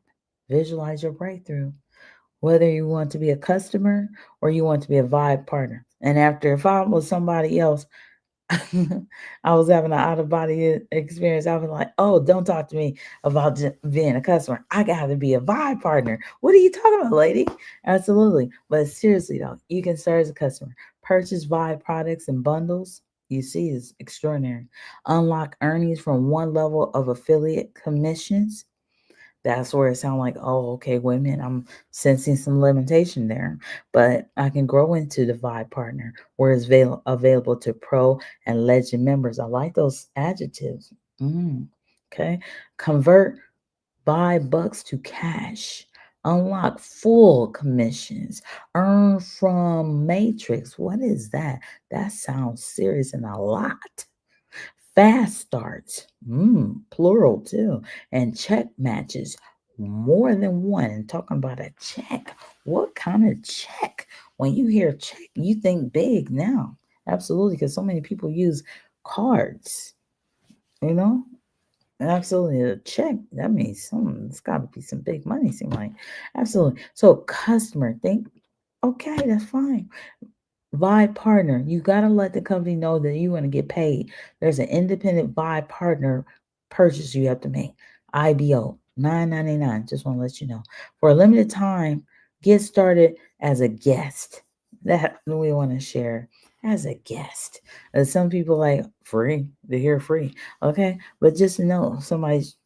Visualize your breakthrough, whether you want to be a customer or you want to be a vibe partner. And after, if I was somebody else, I was having an out of body experience. I was like, oh, don't talk to me about being a customer. I got to be a vibe partner. What are you talking about, lady? Absolutely. But seriously, though, you can start as a customer, purchase vibe products and bundles. You see, is extraordinary. Unlock earnings from one level of affiliate commissions. That's where it sounds like, oh, okay, wait a minute, I'm sensing some limitation there. But I can grow into the Vibe partner where it's available to pro and legend members. I like those adjectives. Okay. Convert Vibe bucks to cash. Unlock full commissions. Earn from Matrix. What is that? That sounds serious and a lot. Fast starts, plural too, and check matches, more than one. And talking about a check, what kind of check? When you hear check, you think big now. Absolutely, because so many people use cards, you know? Absolutely, a check, that means something, it's got to be some big money, seem like. Absolutely. So, customer, think, okay, that's fine. Vibe partner, you got to let the company know that you want to get paid. There's an independent Vibe partner purchase you have to make. IBO, $9.99. Just want to let you know. For a limited time, get started as a guest. That we want to share as a guest. Some people like free, they hear free. Okay. But just know somebody's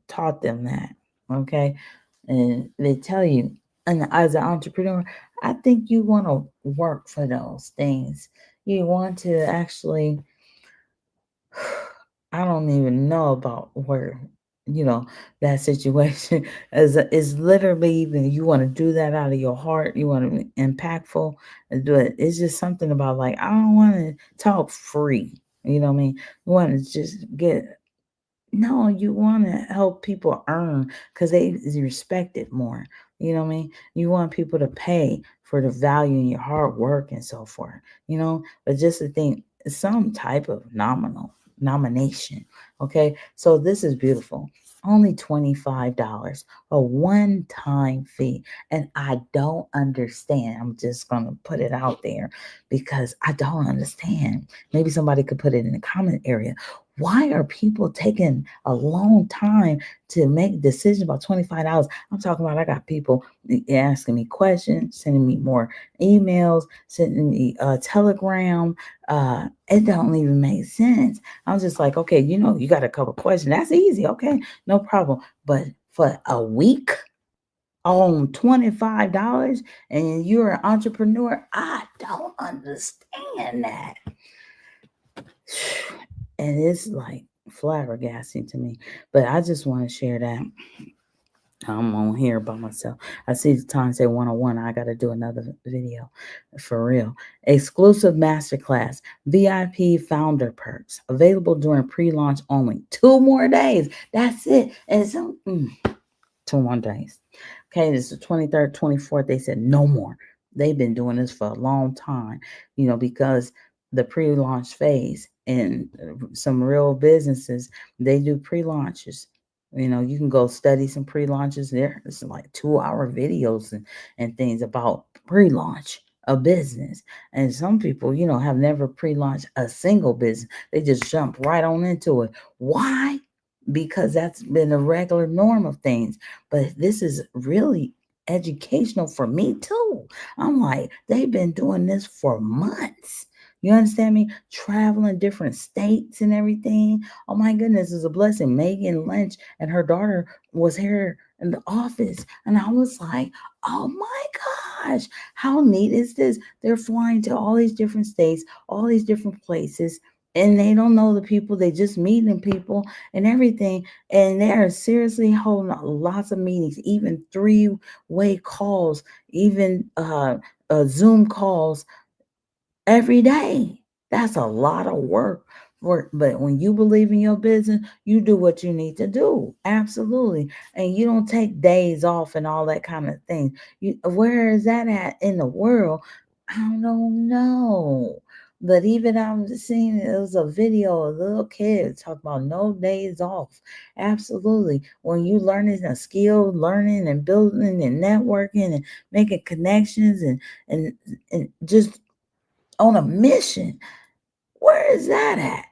taught them that. Okay. And they tell you, and as an entrepreneur, I think you want to work for those things. You want to actually, I don't even know about where, that situation is literally even you want to do that out of your heart. You want to be impactful and do it. It's just something about like, I don't want to talk free. You know what I mean? You want to just get no, you want to help people earn because they respect it more. You know what I mean? You want people to pay for the value in your hard work and so forth. But just to think some type of nomination. Okay. So this is beautiful. Only $25, a one time fee. And I don't understand. I'm just going to put it out there because I don't understand. Maybe somebody could put it in the comment area. Why are people taking a long time to make decisions about $25? I'm talking about I got people asking me questions, sending me more emails, sending me a telegram. It don't even make sense. I'm just like, okay, you got a couple questions. That's easy. Okay, no problem. But for a week on $25 and you're an entrepreneur, I don't understand that. And it's like flabbergasting to me. But I just want to share that. I'm on here by myself. I see the time say 101. I got to do another video for real. Exclusive masterclass, VIP founder perks available during pre-launch only. 2 more days. That's it. And so 2 more days. Okay, this is the 23rd, 24th. They said no more. They've been doing this for a long time, because the pre-launch phase and some real businesses, they do pre-launches. You can go study some pre-launches there. It's like 2-hour videos and things about pre-launch a business. And some people, have never pre-launched a single business. They just jump right on into it. Why? because that's been a regular norm of things. But this is really educational for me too. I'm like, they've been doing this for months. You understand me? Traveling different states and everything. Oh my goodness, it's a blessing. Megan Lynch and her daughter was here in the office, and I was like, oh my gosh, how neat is this? They're flying to all these different states, all these different places, and they don't know the people. They just meeting people and everything. And they are seriously holding lots of meetings, even three-way calls, even Zoom calls every day. That's a lot of work. But when you believe in your business, you do what you need to do. Absolutely. And you don't take days off and all that kind of thing. Where is that at in the world? I don't know. But even I'm seeing it was a video of little kids talk about no days off. Absolutely. When you learning a skill, learning and building and networking and making connections and and just on a mission. Where is that at?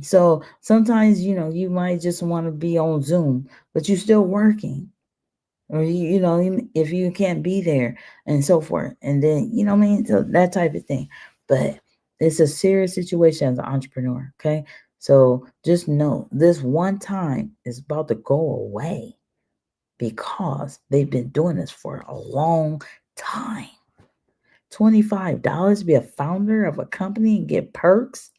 So sometimes, you might just want to be on Zoom, but you're still working. Or, if you can't be there and so forth. And then, what I mean? So that type of thing. But it's a serious situation as an entrepreneur. Okay. So just know this one time is about to go away because they've been doing this for a long time. $25 to be a founder of a company and get perks.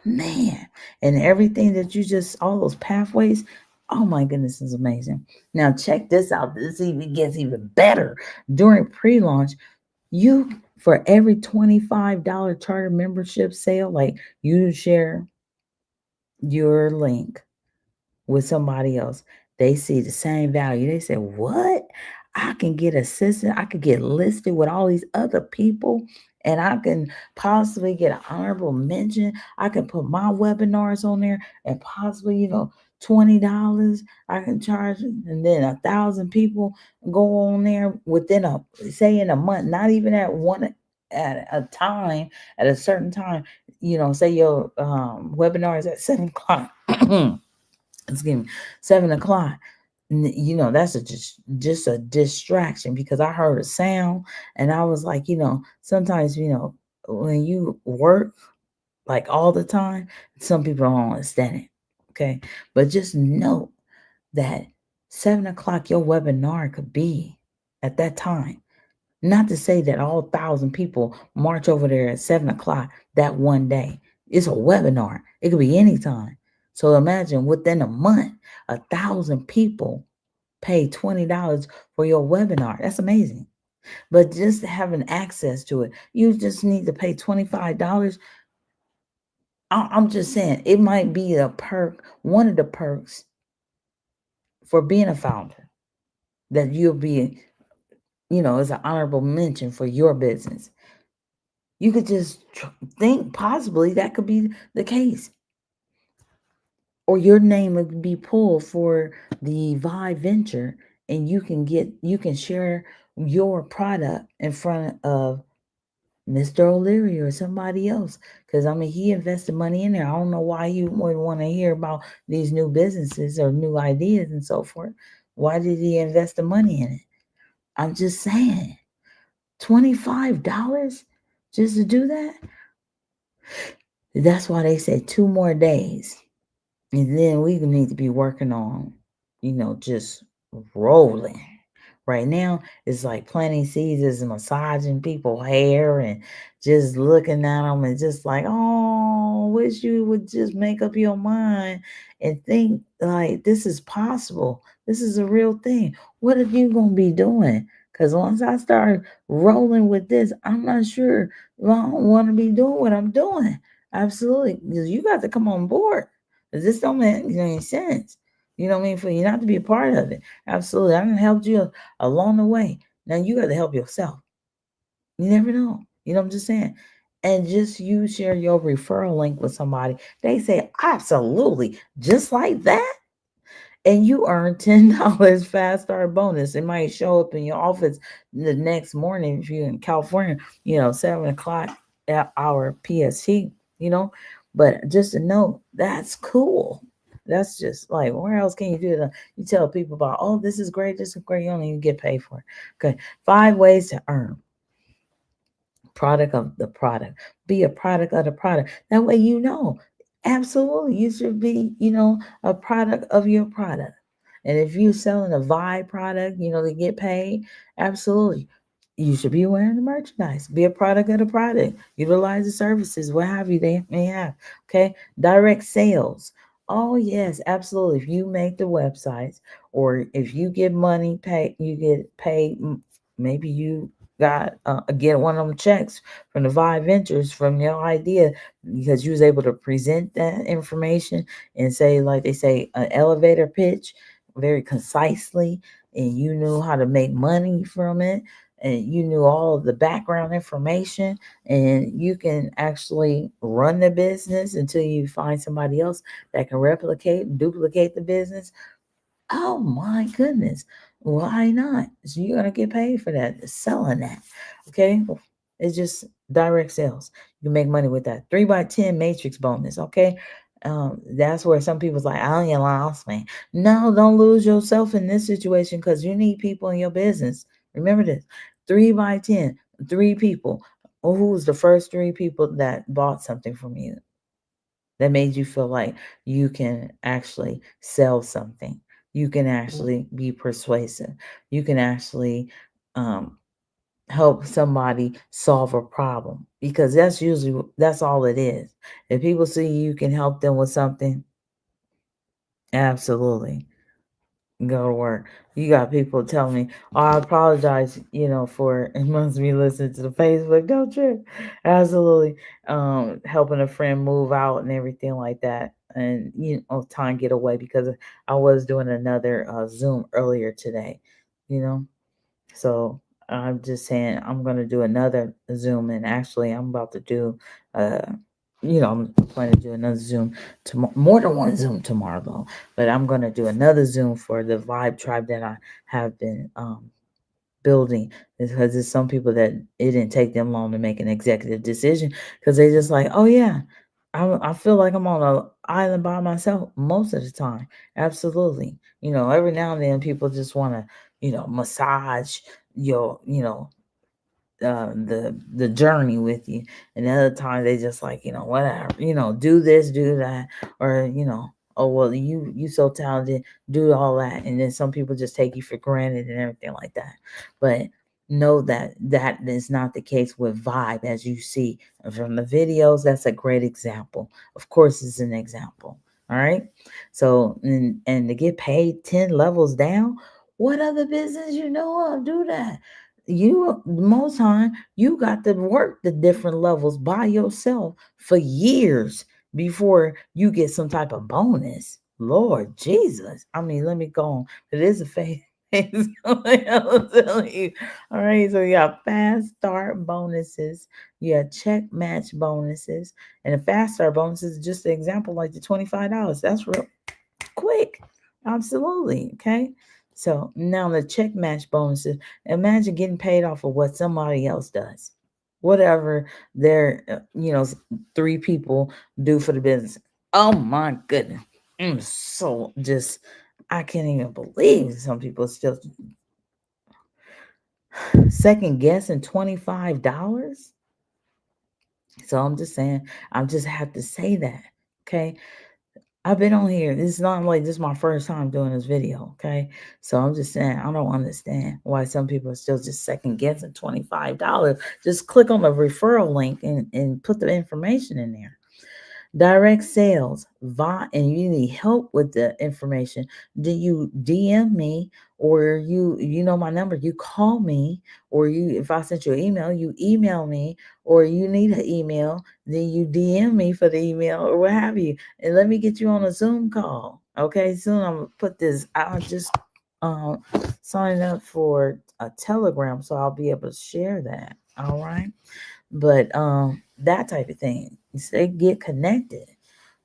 Man, and everything that you just, all those pathways. Oh my goodness, is amazing. Now check this out. This even gets even better. During pre-launch, you, for every $25 charter membership sale, like you share your link with somebody else, they see the same value. They say, what? I can get assistant. I could get listed with all these other people, and I can possibly get an honorable mention. I can put my webinars on there and possibly, $20 I can charge, and then 1,000 people go on there within say in a month, not even at one at a time, at a certain time. Say your webinar is at 7 o'clock. Excuse me, 7 o'clock. That's just a distraction because I heard a sound and I was like, sometimes, when you work like all the time, some people don't understand it. Okay. But just know that 7 o'clock, your webinar could be at that time. Not to say that all 1,000 people march over there at 7 o'clock that one day. It's a webinar. It could be anytime. So imagine within a month, 1,000 people pay $20 for your webinar. That's amazing. But just having access to it, you just need to pay $25. I'm just saying it might be a perk, one of the perks for being a founder that you'll be, as an honorable mention for your business. You could just think possibly that could be the case. Or your name would be pulled for the VYB'n, and you can share your product in front of Mr. O'Leary or somebody else. Because he invested money in there. I don't know why you would want to hear about these new businesses or new ideas and so forth. Why did he invest the money in it? I'm just saying, $25 just to do that. That's why they say 2 more days. And then we need to be working on, just rolling. Right now, it's like planting seeds is massaging people's hair and just looking at them and just like, oh, wish you would just make up your mind and think like this is possible. This is a real thing. What are you going to be doing? Because once I start rolling with this, I'm not sure I don't want to be doing what I'm doing. Absolutely. Because you got to come on board. This don't make any sense. You know what I mean? For you not to be a part of it. Absolutely. I done helped you along the way. Now you got to help yourself. You never know. I'm just saying. And just you share your referral link with somebody. They say, absolutely. Just like that. And you earn $10 fast start bonus. It might show up in your office the next morning if you're in California, 7 o'clock hour PST, But just to know, that's cool. That's just like, where else can you do that? You tell people about, oh, this is great, this is great. You don't even get paid for it. Okay. 5 ways to earn. Product of the product. Be a product of the product. That way, absolutely, you should be, a product of your product. And if you're selling a Vibe product, to get paid, absolutely. You should be wearing the merchandise. Be a product of the product. Utilize the services, what have you they may have. Okay. Direct sales. Oh yes, absolutely. If you make the websites, or if you get money paid, you get paid. Maybe you got get one of them checks from the Vibe Ventures from your idea, because you was able to present that information and say, like they say, an elevator pitch very concisely, and you knew how to make money from it, and you knew all of the background information, and you can actually run the business until you find somebody else that can replicate and duplicate the business. Oh my goodness. Why not? So you're gonna get paid for that, selling that. Okay. It's just direct sales. You can make money with that. 3x10 matrix bonus. Okay. That's where some people's like, oh, you lost me. No, don't lose yourself in this situation, because you need people in your business. Remember this: 3x10, 3 people. Who's the first 3 people that bought something from you, that made you feel like you can actually sell something? You can actually be persuasive. You can actually um, help somebody solve a problem, because that's all it is. If people see you can help them with something, absolutely, go to work. You got people telling me, "Oh, I apologize, for it must be listening to the Facebook." Don't trip. Absolutely, helping a friend move out and everything like that, and time get away, because I was doing another Zoom earlier today. You know, so I'm just saying I'm gonna do another Zoom, and actually I'm about to do, uh, I'm planning to do another Zoom tomorrow, more than one Zoom tomorrow though. But I'm gonna do another Zoom for the Vibe tribe that I have been building, because there's some people that it didn't take them long to make an executive decision, because they just like, oh yeah, I feel like I'm on an island by myself most of the time. Absolutely. Every now and then people just want to, massage your, the journey with you, and the other time they just like, whatever, do this, do that, or oh well, you so talented, do all that. And then some people just take you for granted and everything like that. But know that that is not the case with Vibe, as you see from the videos. That's a great example. Of course, it's an example. All right. So, and to get paid 10 levels down, what other business of do that? Most time you got to work the different levels by yourself for years before you get some type of bonus. Lord Jesus. I mean, let me go on. It is a phase. I'm telling you. All right. So you got fast start bonuses. You got check match bonuses. And the fast start bonuses is just an example, like the $25. That's real quick. Absolutely. Okay. So now the check match bonuses. Imagine getting paid off of what somebody else does. Whatever their, 3 people do for the business. Oh my goodness. So just, I can't even believe some people still second guessing $25. So I'm just saying, I just have to say that. Okay. I've been on here. It's not like this is my first time doing this video, okay? So I'm just saying, I don't understand why some people are still just second guessing $25. Just click on the referral link and put the information in there. Direct sales, and you need help with the information. Do you DM me, or you know my number, you call me, or if I sent you an email, you email me, or you need an email, then you DM me for the email, or what have you, and let me get you on a Zoom call. Okay, soon I'm gonna put this. I'll just sign up for a Telegram, so I'll be able to share that. All right. But that type of thing. They get connected.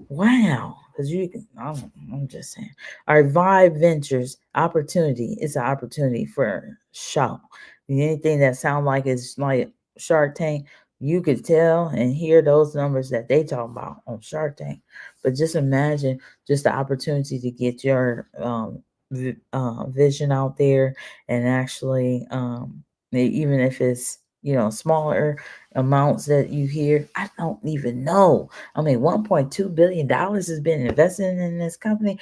Wow. Because you can, I'm just saying. All right, Vibe Ventures opportunity. It's an opportunity for show. Anything that sound like it's like Shark Tank, You could tell and hear those numbers that they talk about on Shark Tank. But just imagine just the opportunity to get your vision out there, and actually, even if it's, smaller amounts that you hear. I don't even know. I mean, $1.2 billion has been invested in this company,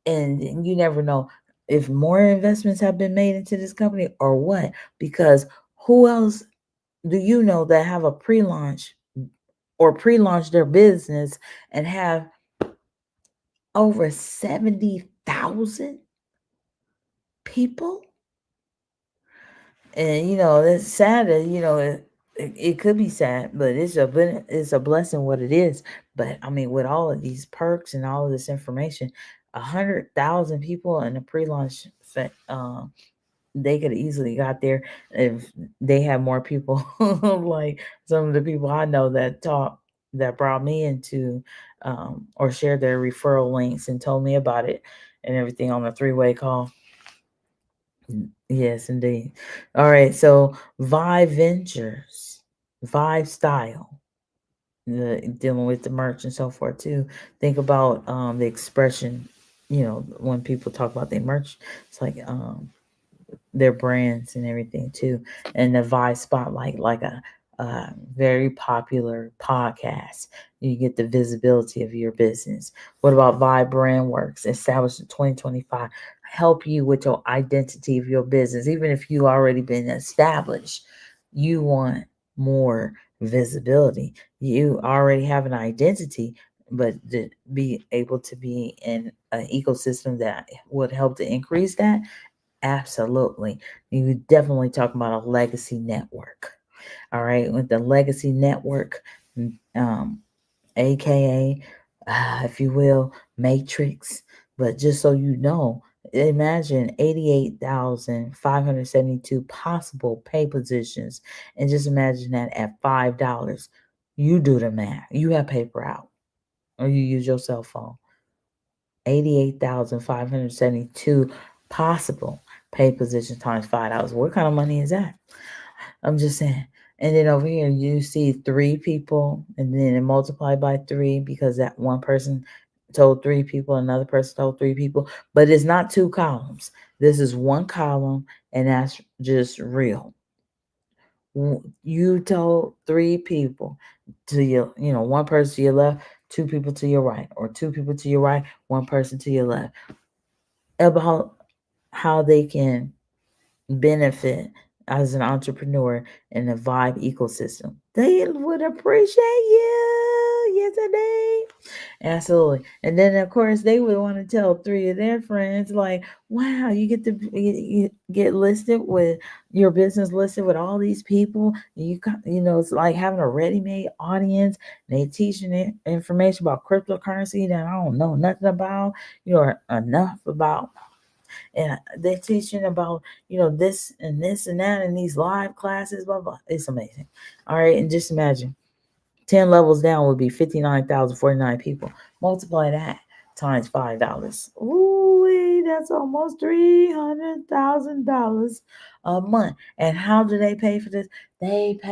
and you never know if more investments have been made into this company or what. Because who else do you know that have a pre-launch or pre-launch their business and have over 70,000 people? And it's sad that it could be sad, but it's a blessing what it is. But I mean, with all of these perks and all of this information, 100,000 people in a pre-launch they could easily got there if they had more people like some of the people I know that brought me into, or shared their referral links and told me about it and everything on the three-way call. Yes, indeed. All right, so Vibe Ventures, Vibe Style, dealing with the merch and so forth too. Think about the expression, when people talk about their merch, it's like their brands and everything too. And the Vibe Spotlight, like a very popular podcast. You get the visibility of your business. What about Vibe Brand Works, established in 2025? Help you with your identity of your business. Even if you already been established, you want more visibility. You already have an identity, but to be able to be in an ecosystem that would help to increase that. Absolutely. You definitely talk about a legacy network. All right. With the legacy network, um, aka, if you will, matrix. But just so you know, imagine 88,572 possible pay positions. And just imagine that at $5. You do the math. You have paper out or you use your cell phone. 88,572 possible pay positions times $5. What kind of money is that? I'm just saying. And then over here, you see three people, and then it multiplied by three because that one person told three people, another person told three people. But it's not two columns. This is one column, and that's just real. You told three people to your, one person to your left, two people to your right, or two people to your right, one person to your left, about how they can benefit as an entrepreneur in the Vibe ecosystem. They would appreciate you. Yes, they. Absolutely. And then, of course, they would want to tell three of their friends, like, wow, you get to you get listed with your business listed with all these people. It's like having a ready-made audience. They teaching it information about cryptocurrency that I don't know nothing about, or enough about. And they're teaching about, this and this and that in these live classes, blah, blah. It's amazing. All right. And just imagine 10 levels down would be 59,049 people. Multiply that times $5. Ooh, that's almost $300,000 a month. And how do they pay for this? It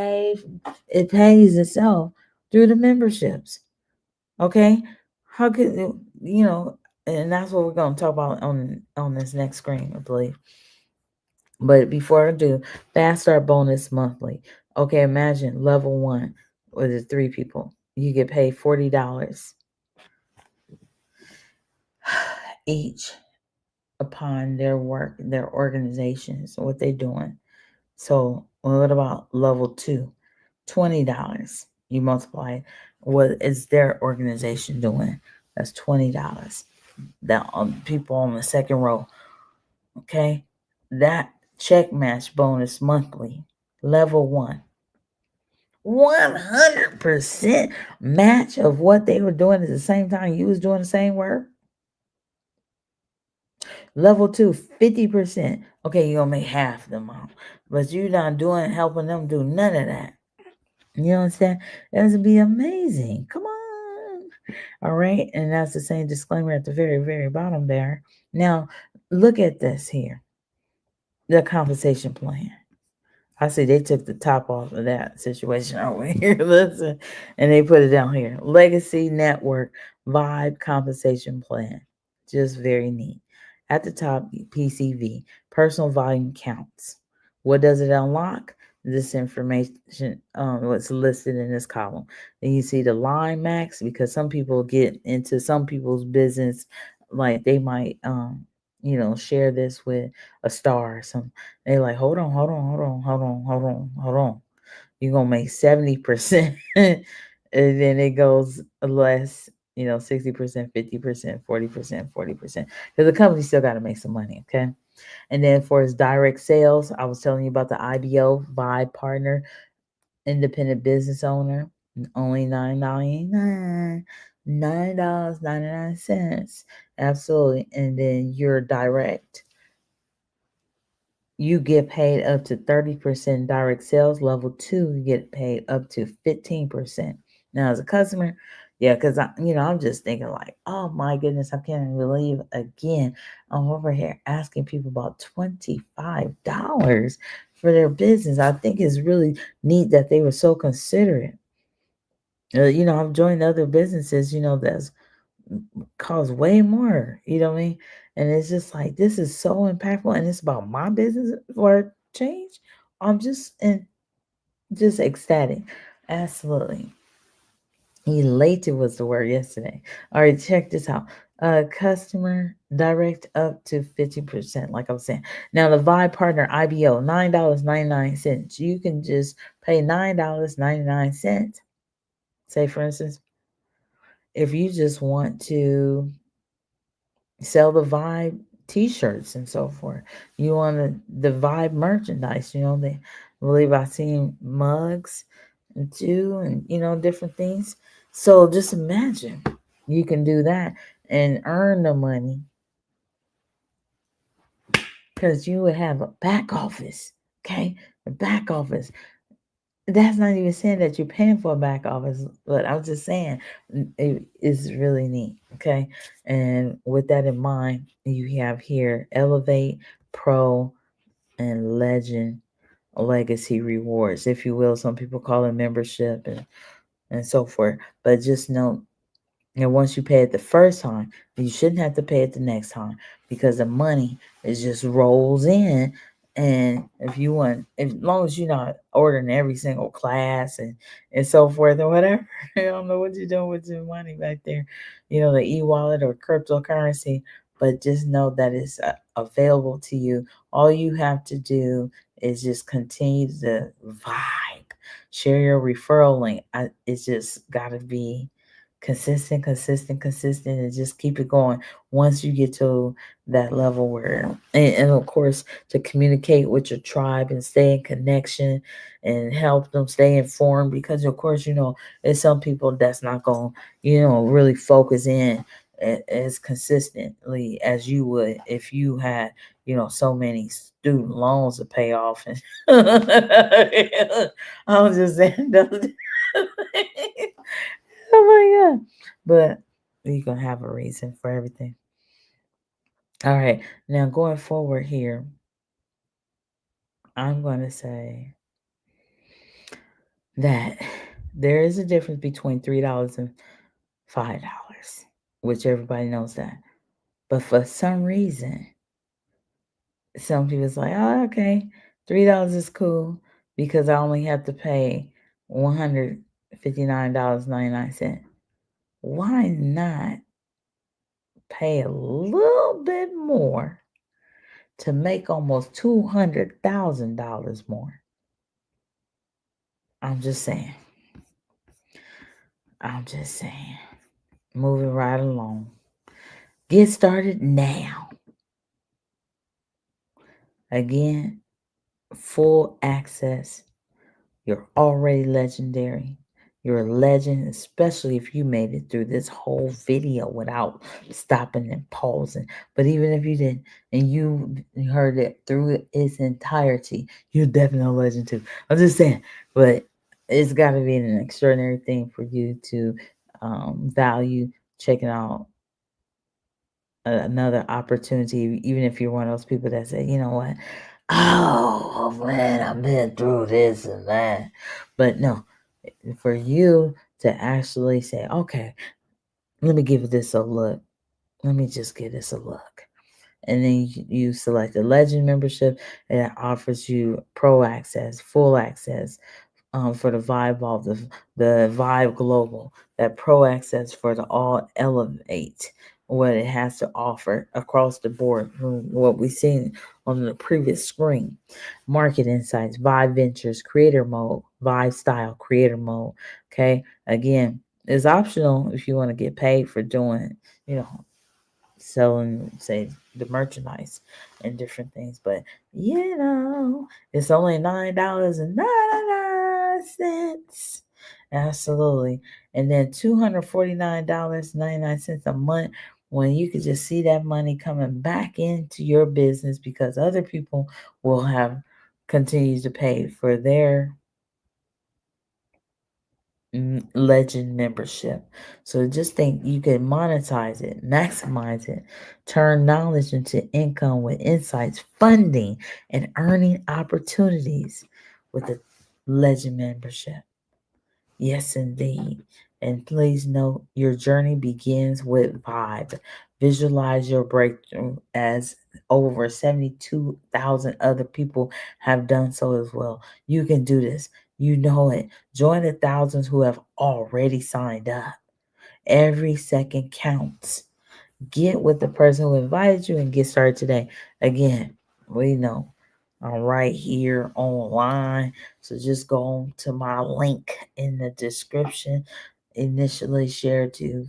pays itself through the memberships. Okay. How could, and that's what we're going to talk about on this next screen, I believe. But before I do, fast start bonus monthly. Okay, imagine level 1 with the 3 people. You get paid $40 each upon their work, their organizations, what they're doing. So what about level 2? $20. You multiply what is their organization doing. That's $20. That people on the second row. Okay, that check match bonus monthly, level 1. 100% match of what they were doing at the same time you was doing the same work. Level 2, 50%. Okay, you're gonna make half the amount, but you're not helping them do none of that. You understand? That would be amazing. Come on. All right, and that's the same disclaimer at the very, very bottom there. Now, look at this here. The compensation plan. I see they took the top off of that situation over here. Listen, and they put it down here. Legacy Network Vibe Compensation Plan. Just very neat. At the top, PCV, personal volume counts. What does it unlock? This information, what's listed in this column. Then you see the line max, because some people get into some people's business, like they might, share this with a star or something. They like, hold on, hold on, hold on, hold on, hold on, hold on. You're gonna make 70%. And then it goes less, 60%, 50%, 40%, 40%. Because the company still gotta make some money, okay? And then for its direct sales, I was telling you about the IBO, Vibe Partner, independent business owner, only $9.99. $9.99. Absolutely. And then your direct, you get paid up to 30% direct sales. Level 2, you get paid up to 15%. Now, as a customer, yeah, because I'm just thinking like, oh my goodness, I can't believe again, I'm over here asking people about $25 for their business. I think it's really neat that they were so considerate. I've joined other businesses, that's cost way more, you know what I mean? And it's just like, this is so impactful, and it's about my business for a change. I'm just ecstatic. Absolutely. Elated was the word yesterday. All right, check this out. Customer direct up to 50%, like I was saying. Now the Vibe Partner IBO, $9.99. You can just pay $9.99. Say for instance, if you just want to sell the Vibe t-shirts and so forth. You want the Vibe merchandise, they I believe I seen mugs and too, and different things. So just imagine you can do that and earn the money, because you would have a back office. Okay, a back office. That's not even saying that you're paying for a back office, but I'm just saying it is really neat. Okay. And with that in mind, you have here Elevate, Pro, and Legend Legacy rewards, if you will. Some people call it membership and so forth. But just know, and once you pay it the first time, you shouldn't have to pay it the next time, because the money is just rolls in. And if you want, as long as you're not ordering every single class and so forth or whatever, I don't know what you're doing with your money back there, the e-wallet or cryptocurrency, but just know that it's available to you. All you have to do is just continue to vibe, share your referral link. It's just got to be consistent, consistent, consistent, and just keep it going. Once you get to that level where, and of course, to communicate with your tribe and stay in connection and help them stay informed, because of course, there's some people that's not going to, really focus in as consistently as you would if you had, so many student loans to pay off. And I was just saying, oh my god. But you can have a reason for everything. All right. Now going forward here, I'm going to say that there is a difference between $3 and $5, which everybody knows that. But for some reason, some people's like, oh, okay, $3 is cool because I only have to pay $159.99. Why not pay a little bit more to make almost $200,000 more? I'm just saying. I'm just saying. Moving right along. Get started now. Again, full access. You're already legendary. You're a legend, especially if you made it through this whole video without stopping and pausing. But even if you didn't, and you heard it through its entirety, you're definitely a legend too. I'm just saying, but it's got to be an extraordinary thing for you to value checking out another opportunity, even if you're one of those people that say, you know what, oh man, I've been through this and that. But no, for you to actually say, okay, let me give this a look. Let me just give this a look. And then you select the Legend membership, and it offers you pro access, full access, for the Vibe Vault, the Vibe Global, that pro access for the All Elevate, what it has to offer across the board from what we've seen on the previous screen. Market Insights, Vibe Ventures, Creator Mode, Vibe Style, Creator Mode. Okay, again, it's optional if you want to get paid for doing, selling, say, the merchandise and different things. But it's only $9.99. Absolutely. And then $249.99 a month, when you could just see that money coming back into your business because other people will have continued to pay for their Legend membership. So just think you can monetize it, maximize it, turn knowledge into income with insights, funding, and earning opportunities with the Legend membership. Yes, indeed. And please note, your journey begins with Vibe. Visualize your breakthrough as over 72,000 other people have done so as well. You can do this. You know it. Join the thousands who have already signed up. Every second counts. Get with the person who invited you and get started today. Again, we know I'm right here online. So just go on to my link in the description, initially shared to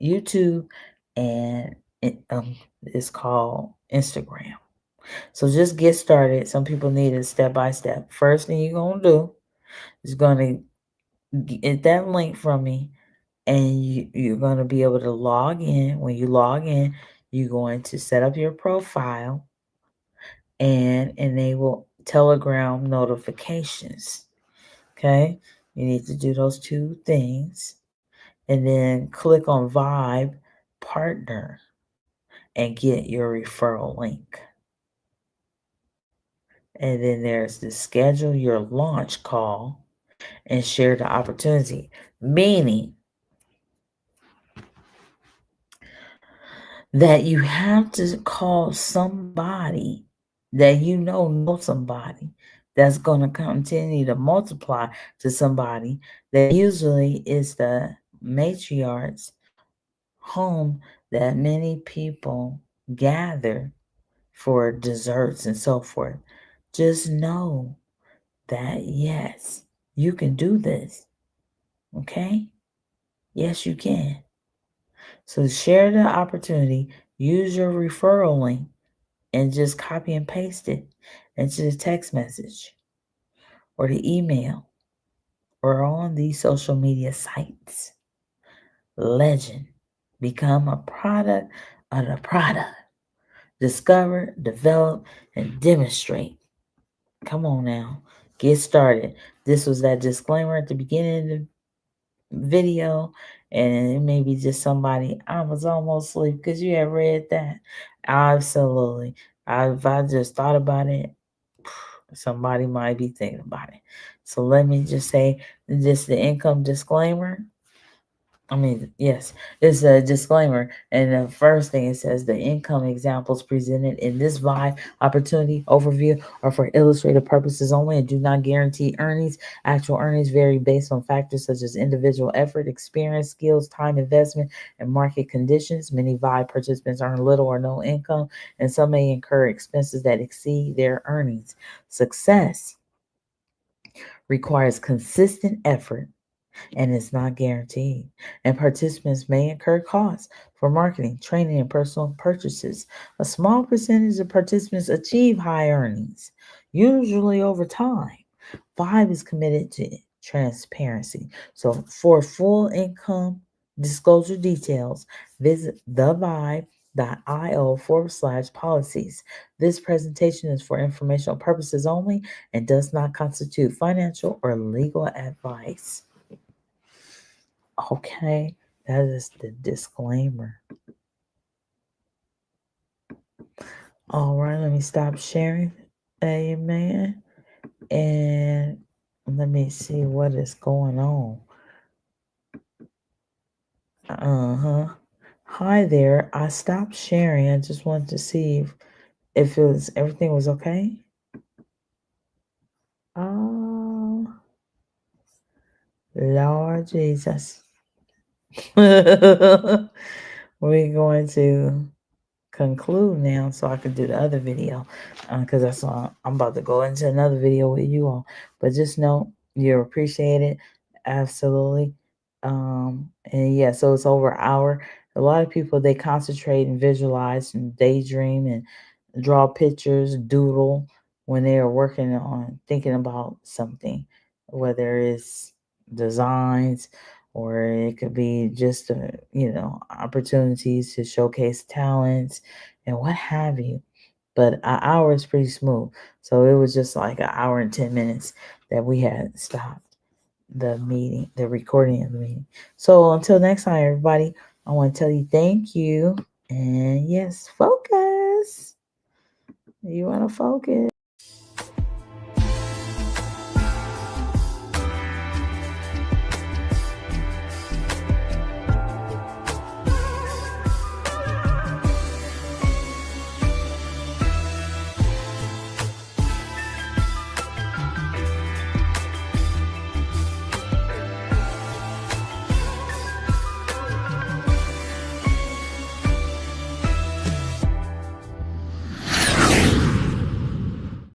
YouTube, and it's called Instagram. So just get started. Some people need it step by step. First thing you're going to do is going to get that link from me, and you're going to be able to log in. When you log in, you're going to set up your profile and enable Telegram notifications. Okay, you need to do those two things, and then click on Vibe Partner and get your referral link. And then there's the schedule your launch call and share the opportunity, meaning that you have to call somebody that know somebody that's going to continue to multiply to somebody that usually is the matriarch's home that many people gather for desserts and so forth. Just know that, yes, you can do this. Okay? Yes, you can. So share the opportunity, use your referral link, and just copy and paste it into the text message or the email or on these social media sites. Legend. Become a product of the product. Discover, develop, and demonstrate. Come on now. Get started. This was that disclaimer at the beginning of the video, and it may be just somebody, I was almost asleep because you have read that. Absolutely. If I just thought about it, somebody might be thinking about it. So let me just say this, the income disclaimer. Yes, it's a disclaimer. And the first thing it says, the income examples presented in this Vibe opportunity overview are for illustrative purposes only and do not guarantee earnings. Actual earnings vary based on factors such as individual effort, experience, skills, time investment, and market conditions. Many Vibe participants earn little or no income, and some may incur expenses that exceed their earnings. Success requires consistent effort and it's not guaranteed. And participants may incur costs for marketing, training, and personal purchases. A small percentage of participants achieve high earnings, usually over time. Vibe is committed to transparency. So for full income disclosure details, visit thevibe.io/policies. This presentation is for informational purposes only and does not constitute financial or legal advice. Okay, that is the disclaimer. All right, let me stop sharing. Amen. And let me see what is going on. Hi there. I stopped sharing. I just wanted to see if everything was okay. Oh, Lord Jesus. We're going to conclude now so I can do the other video, because I'm about to go into another video with you all. But just know you're appreciated, absolutely. And yeah, so it's over an hour. A lot of people, they concentrate and visualize and daydream and draw pictures, doodle when they are working on thinking about something, whether it's designs or it could be just opportunities to showcase talents and what have you. But an hour is pretty smooth, so it was just like an hour and 10 minutes that we had stopped the meeting, the recording of the meeting. So until next time, everybody, I want to tell you thank you, and yes, focus. You want to focus.